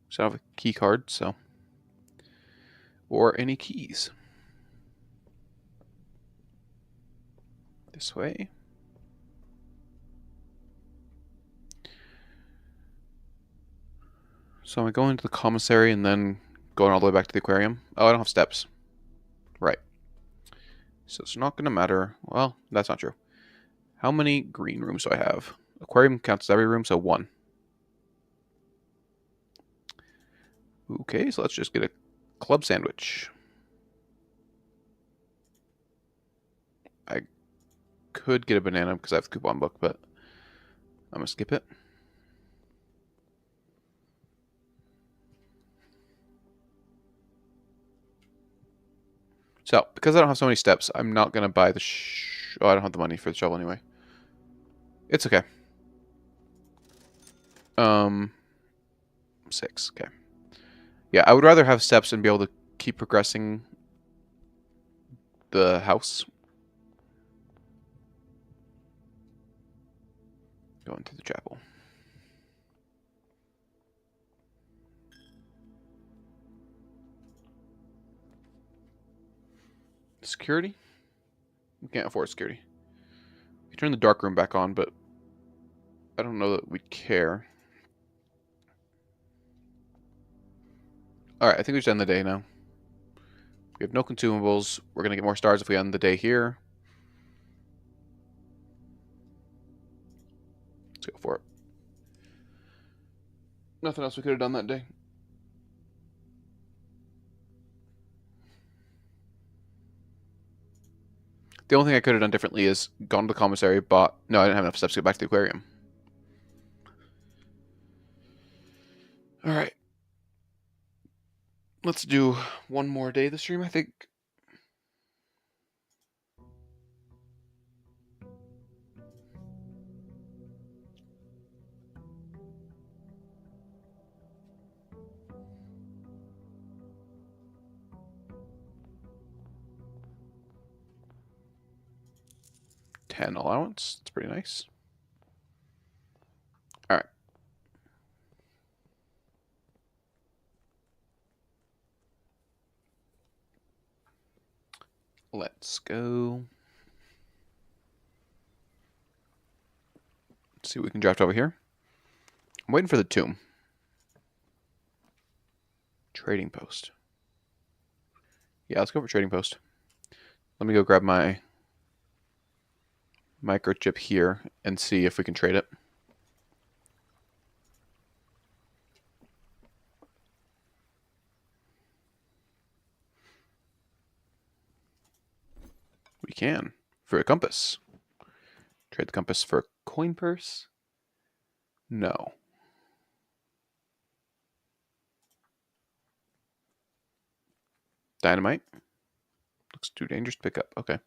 So I have a key card, so. Or any keys. This way. So am I going to the commissary and then going all the way back to the aquarium? Oh, I don't have steps. Right. So it's not going to matter. Well, that's not true. How many green rooms do I have? Aquarium counts as every room, so 1. Okay, so let's just get a club sandwich. I could get a banana because I have the coupon book, but I'm going to skip it. So, because I don't have so many steps, I'm not going to buy the oh, I don't have the money for the shovel anyway. It's okay. 6, okay. Yeah, I would rather have steps and be able to keep progressing the house. Going to the chapel. Security? We can't afford security. We turn the dark room back on, but I don't know that we'd care. Alright, I think we should end the day now. We have no consumables. We're going to get more stars if we end the day here. Let's go for it. Nothing else we could have done that day. The only thing I could have done differently is gone to the commissary, bought... No, I didn't have enough steps to get back to the aquarium. All right. Let's do one more day of the stream, I think. $10 allowance. That's pretty nice. All right. Let's go. Let's see what we can draft over here. I'm waiting for the tomb. Trading post. Yeah, let's go for trading post. Let me go grab my microchip here and see if we can trade it. We can. For a compass. Trade the compass for a coin purse? No. Dynamite? Looks too dangerous to pick up. Okay.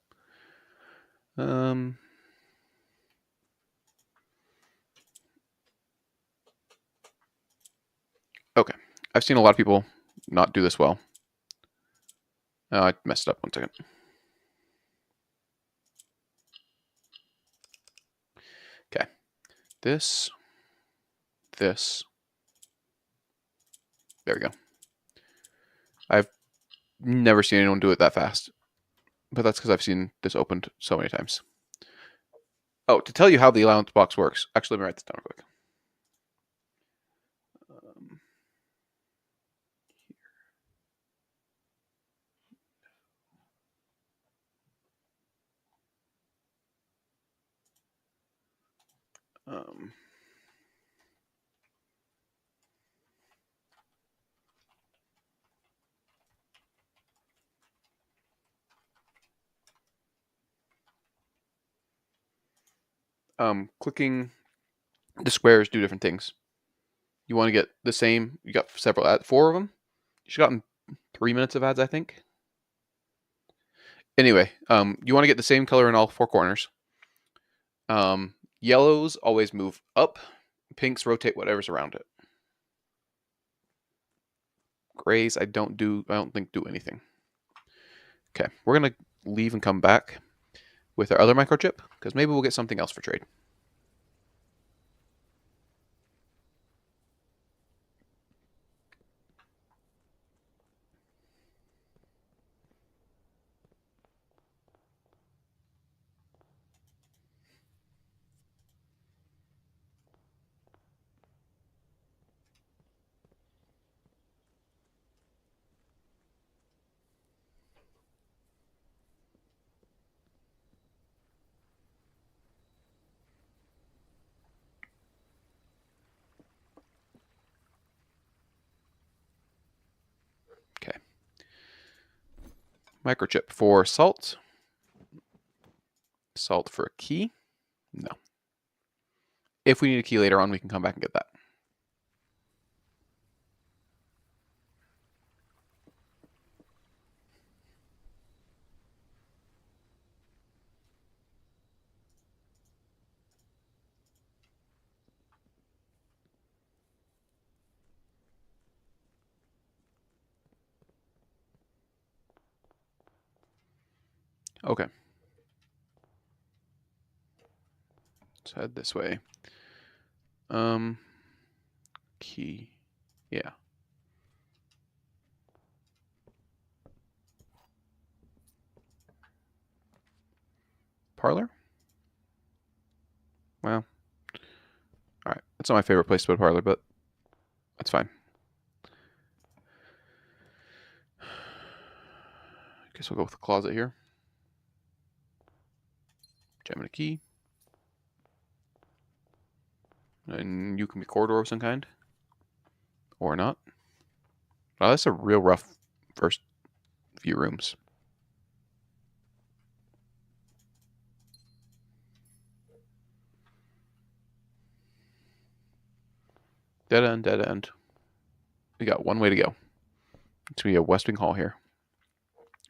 Okay. I've seen a lot of people not do this well. Oh, I messed up. 1 second. Okay. This. There we go. I've never seen anyone do it that fast. But that's because I've seen this opened so many times. Oh, to tell you how the allowance box works. Actually, let me write this down real quick. Clicking the squares do different things. You want to get the same. You got several ads, 4 of them. You should gotten 3 minutes of ads, I think. Anyway, you want to get the same color in all 4 corners. Yellows always move up. Pinks rotate whatever's around it. Grays, I don't think do anything. Okay, we're gonna leave and come back with our other microchip because maybe we'll get something else for trade. Okay. Microchip for salt. Salt for a key. No. If we need a key later on, we can come back and get that. Okay. Let's head this way. Key. Yeah. Parlor? Well. Alright. That's not my favorite place to put a parlor, but that's fine. Guess we'll go with the closet here. Gem and a key. And you can be corridor of some kind. Or not. Wow, that's a real rough first few rooms. Dead end, dead end. We got one way to go. It's going to be a West Wing Hall here.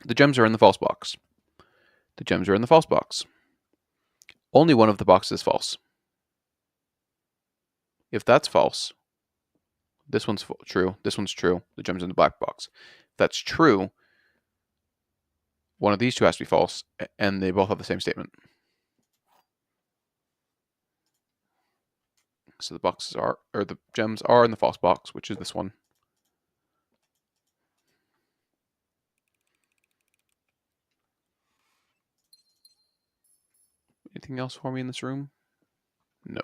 The gems are in the false box. The gems are in the false box. Only one of the boxes is false. If that's false, this one's true. This one's true. The gem's in the black box. If that's true, one of these two has to be false, and they both have the same statement. So the boxes are, or the gems are in the false box, which is this one. Anything else for me in this room? No.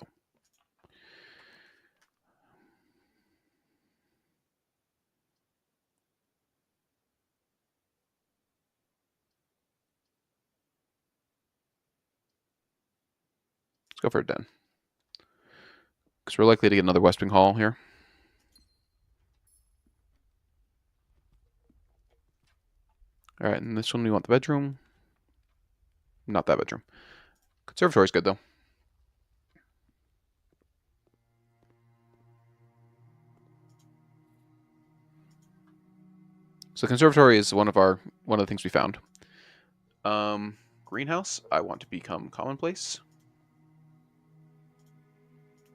Let's go for a 10. Because we're likely to get another West Wing Hall here. All right, and this one we want the bedroom. Not that bedroom. Conservatory's good though. So conservatory is one of the things we found. Greenhouse, I want to become commonplace.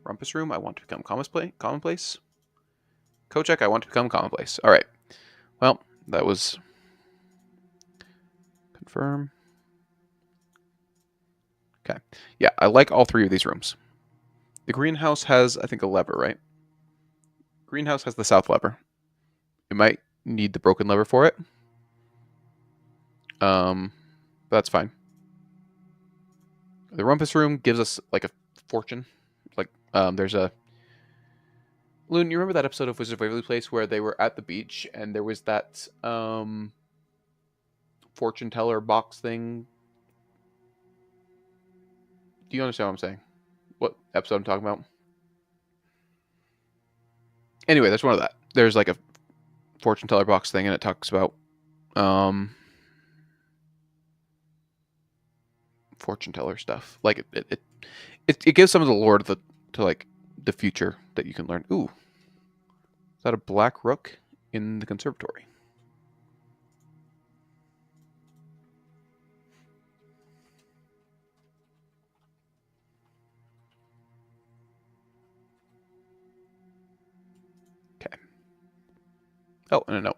Rumpus room, I want to become commonplace. Kochek, I want to become commonplace. All right. Well, that was confirm. Okay. Yeah, I like all three of these rooms. The greenhouse has, I think, a lever, right? Greenhouse has the south lever. It might need the broken lever for it. That's fine. The rumpus room gives us like a fortune. Like there's a Loon, you remember that episode of Wizard of Waverly Place where they were at the beach and there was that fortune teller box thing? Do you understand what I'm saying? What episode I'm talking about? Anyway, there's one of that. There's like a fortune teller box thing and it talks about fortune teller stuff. Like it gives some of the lore to like the future that you can learn. Ooh. Is that a black rook in the conservatory? Okay. Oh, and a note.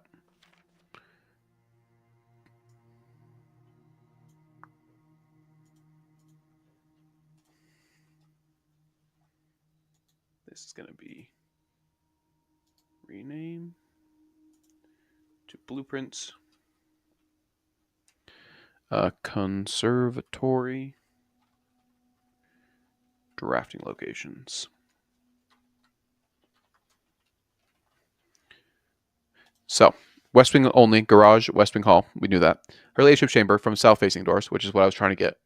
This is going to be rename to blueprints. Conservatory drafting locations. So, West Wing only, garage, West Wing Hall. We knew that. Relationship chamber from south facing doors, which is what I was trying to get.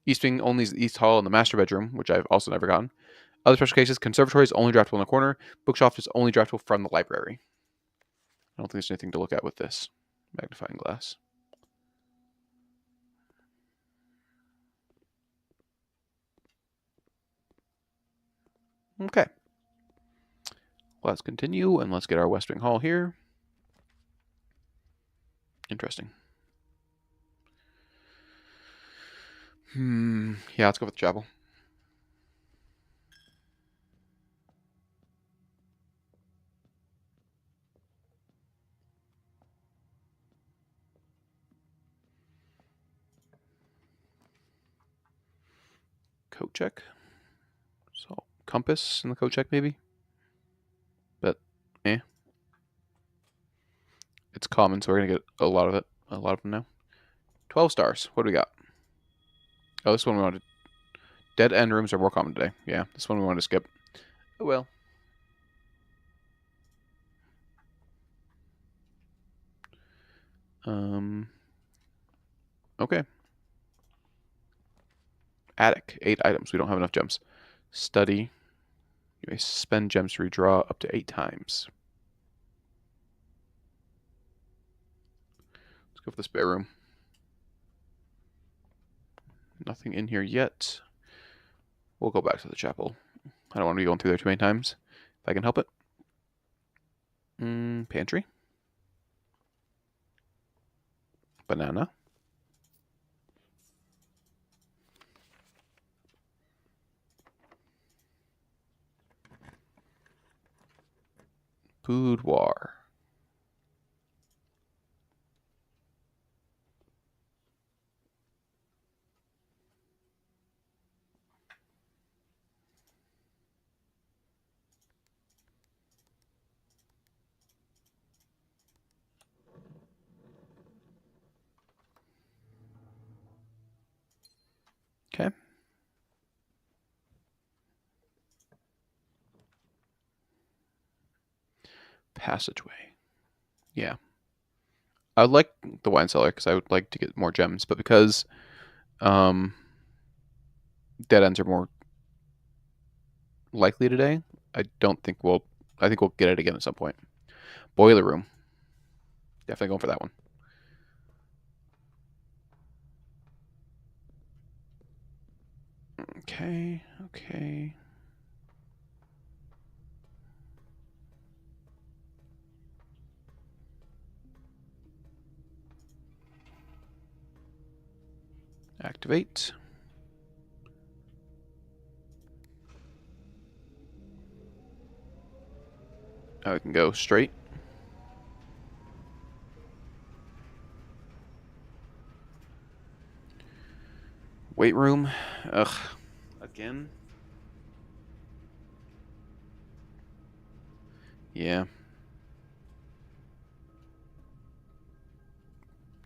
East Wing only is the East Hall and the master bedroom, which I've also never gotten. Other special cases, conservatory is only draftable in the corner. Bookshelf is only draftable from the library. I don't think there's anything to look at with this magnifying glass. Okay. Let's continue and let's get our West Wing Hall here. Interesting. Yeah, let's go with the chapel. Coat check. So compass in the coat check maybe. But it's common, so we're gonna get a lot of them now. 12 stars. What do we got? Oh, this one we wanted. Dead end rooms are more common today. Yeah, this one we wanted to skip. Oh well. Okay. Attic. 8 items. We don't have enough gems. Study. You may spend gems to redraw up to 8 times. Let's go for the spare room. Nothing in here yet. We'll go back to the chapel. I don't want to be going through there too many times, if I can help it. Pantry. Banana. Boudoir. Okay. Passageway. Yeah. I would like the wine cellar because I would like to get more gems, but because dead ends are more likely today, I don't think we'll... I think we'll get it again at some point. Boiler room. Definitely going for that one. Okay, okay. Activate. Now we can go straight. Weight room. Ugh. Again? Yeah.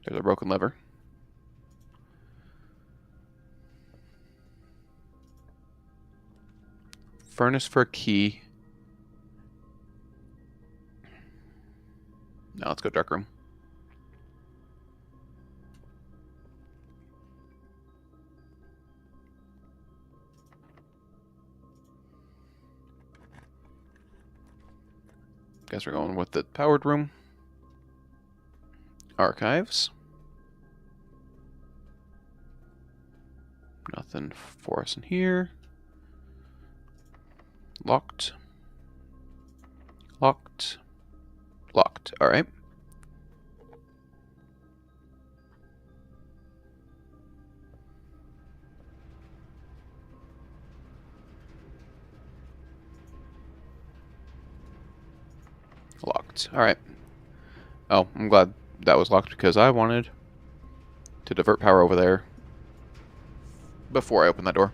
There's a broken lever. Furnace for a key. Now let's go dark room. Guess we're going with the powered room. Archives. Nothing for us in here. Locked. Locked. Locked. Alright. Locked. Alright. Oh, I'm glad that was locked because I wanted to divert power over there before I open that door.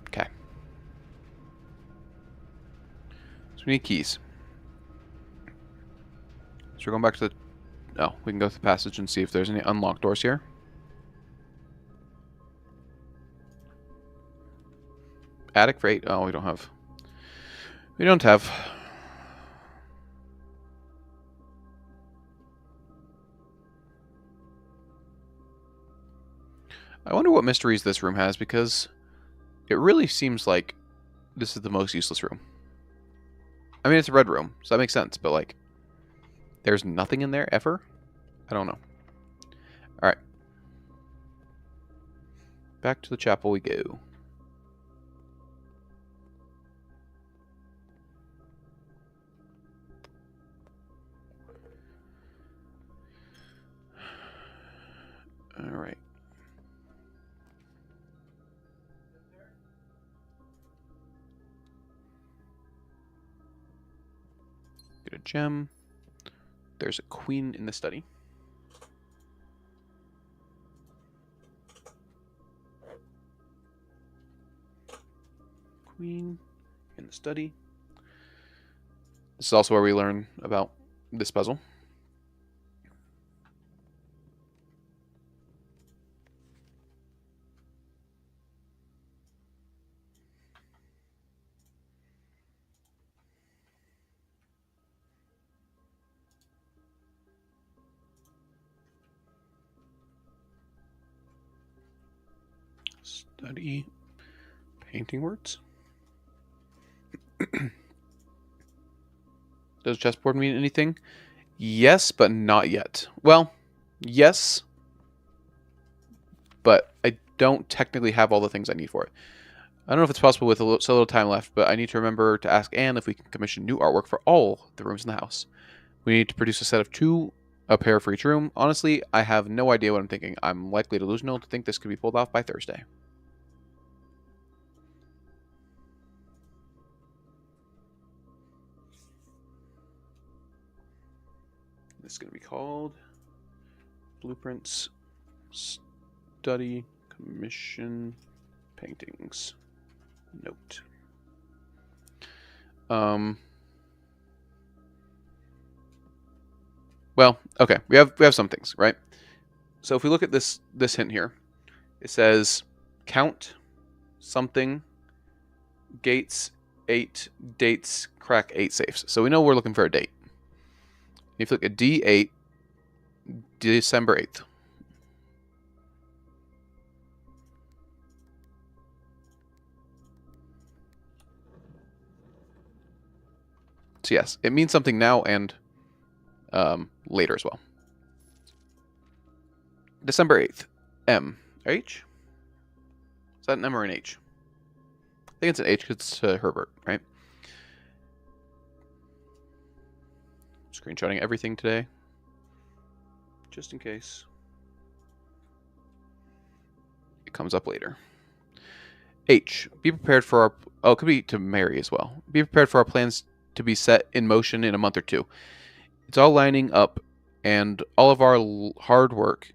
Okay. So we need keys. So we're going back to the... Oh, we can go through the passage and see if there's any unlocked doors here. Attic for 8. Oh, we don't have... We don't have... I wonder what mysteries this room has, because it really seems like this is the most useless room. I mean, it's a red room, so that makes sense, but, like, there's nothing in there ever? I don't know. Alright. Back to the chapel we go. Alright. Get a gem. There's a queen in the study. Queen in the study. This is also where we learn about this puzzle. Study painting words. Does chessboard mean anything? Yes, but not yet. Well, yes, but I don't technically have all the things I need for it. I don't know if it's possible with so little time left, but I need to remember to ask Anne if we can commission new artwork for all the rooms in the house. We need to produce a set of 2, a pair for each room. Honestly, I have no idea what I'm thinking. I'm likely delusional to think this could be pulled off by Thursday. This is going to be called Blueprints Study Commission Paintings. Note. Well, okay, we have some things, right? So if we look at this hint here, it says count something gates 8 dates crack 8 safes. So we know we're looking for a date. If you look at D8, December 8th. So yes, it means something now and later as well. December 8th. M. H? Is that an M or an H? I think it's an H because it's Herbert, right? Screenshotting everything today. Just in case it comes up later. H. Be prepared for our... Oh, it could be to Mary as well. Be prepared for our plans to be set in motion in a month or 2. It's all lining up, and all of our hard work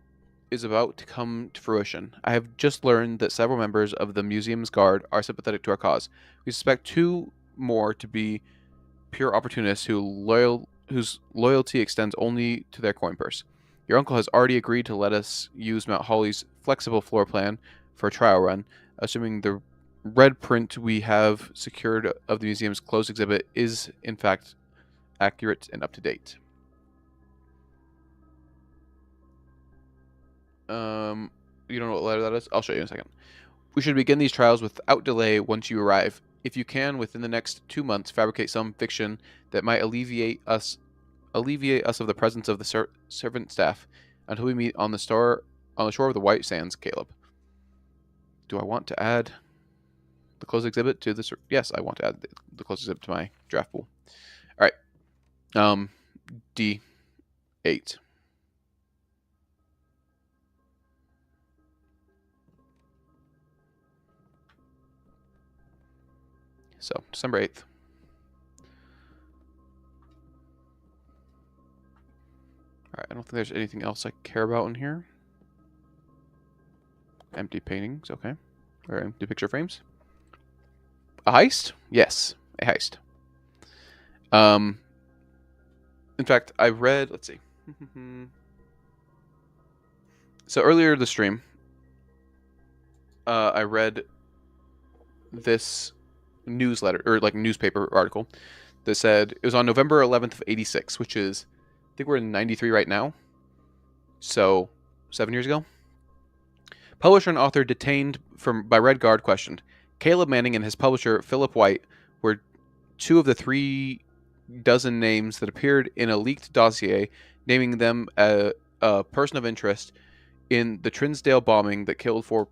is about to come to fruition. I have just learned that several members of the museum's guard are sympathetic to our cause. We suspect 2 more to be pure opportunists whose loyalty extends only to their coin purse. Your uncle has already agreed to let us use Mount Holly's flexible floor plan for a trial run, assuming the red print we have secured of the museum's closed exhibit is, in fact, accurate and up to date. You don't know what letter that is? I'll show you in a second. We should begin these trials without delay once you arrive. If you can, within the next 2 months, fabricate some fiction that might alleviate us of the presence of the servant staff until we meet on the shore of the White Sands, Caleb. Do I want to add the closed exhibit to this? Yes, I want to add the closed exhibit to my draft pool. All right. D8. So, December 8th. Alright, I don't think there's anything else I care about in here. Empty paintings, okay. Or empty picture frames. A heist? Yes, a heist. In fact, I read, let's see. So earlier this stream, I read this newsletter, or like newspaper article, that said it was on November 11th of 86, which is, I think we're in 93 right now. So, 7 years ago. Publisher and author detained by Red Guard questioned. Caleb Manning and his publisher, Philip White, were 2 of the 3 dozen names that appeared in a leaked dossier naming them a person of interest in the Trinsdale bombing that killed 4...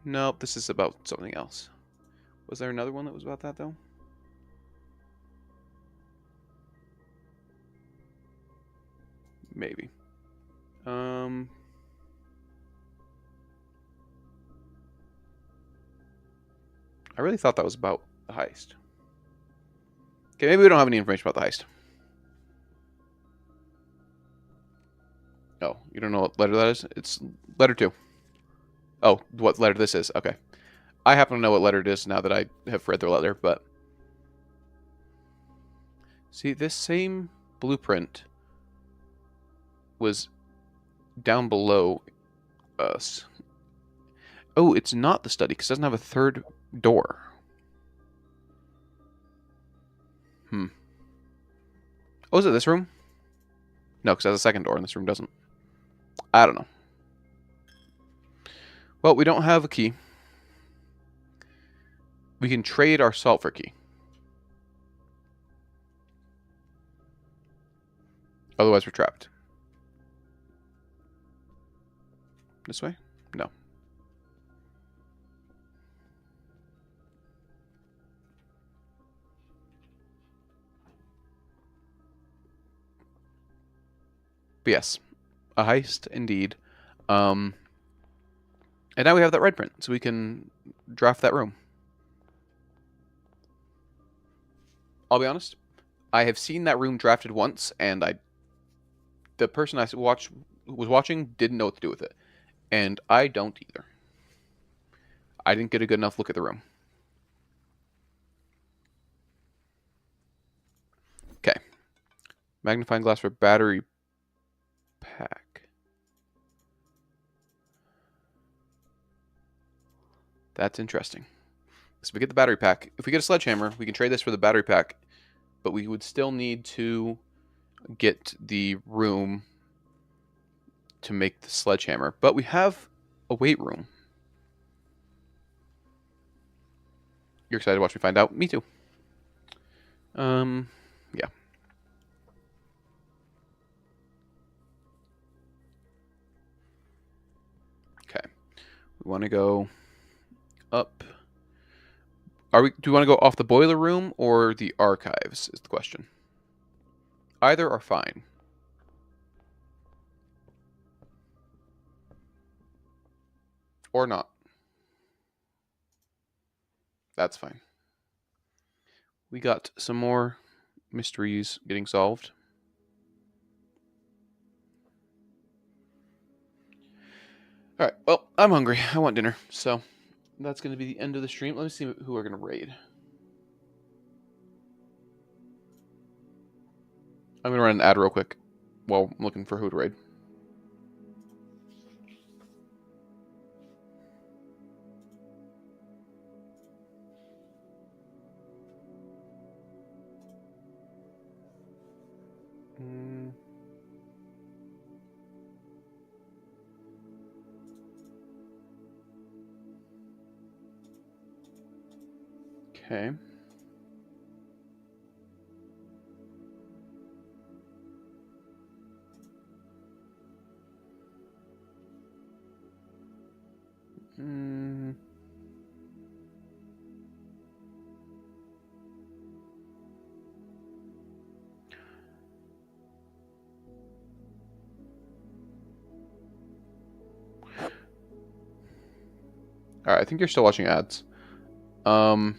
Nope, this is about something else. Was there another one that was about that, though? Maybe. I really thought that was about the heist. Okay, maybe we don't have any information about the heist. Oh, you don't know what letter that is? It's letter 2. Oh, what letter this is. Okay. I happen to know what letter it is now that I have read the letter, but... See, this same blueprint was down below us. Oh, it's not the study, because it doesn't have a 3rd door. Oh, is it this room? No, because it has a 2nd door, and this room doesn't. I don't know. Well, we don't have a key. We can trade our salt for a key. Otherwise, we're trapped. This way? No. But yes, a heist indeed. And now we have that red print, so we can draft that room. I'll be honest, I have seen that room drafted once, and the person I was watching didn't know what to do with it, and I don't either. I didn't get a good enough look at the room. Okay. Magnifying glass for battery pack. That's interesting. So we get the battery pack. If we get a sledgehammer, we can trade this for the battery pack, but we would still need to get the room to make the sledgehammer. But we have a weight room. You're excited to watch me find out? Me too. Yeah. Okay. We want to go up. Do we want to go off the boiler room or the archives is the question. Either are fine. Or not. That's fine. We got some more mysteries getting solved. All right, well, I'm hungry. I want dinner. So that's going to be the end of the stream. Let me see who we're going to raid. I'm going to run an ad real quick while I'm looking for who to raid. Okay. All right, I think you're still watching ads. All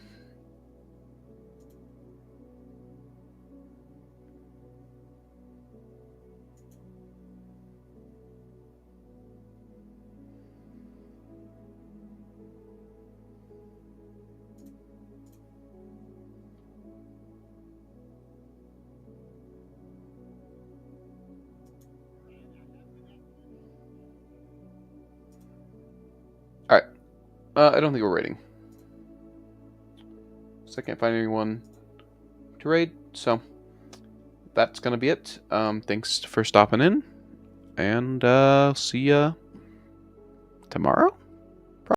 right. I don't think we're raiding. So I can't find anyone to raid. So that's gonna be it. Thanks for stopping in, and see ya tomorrow.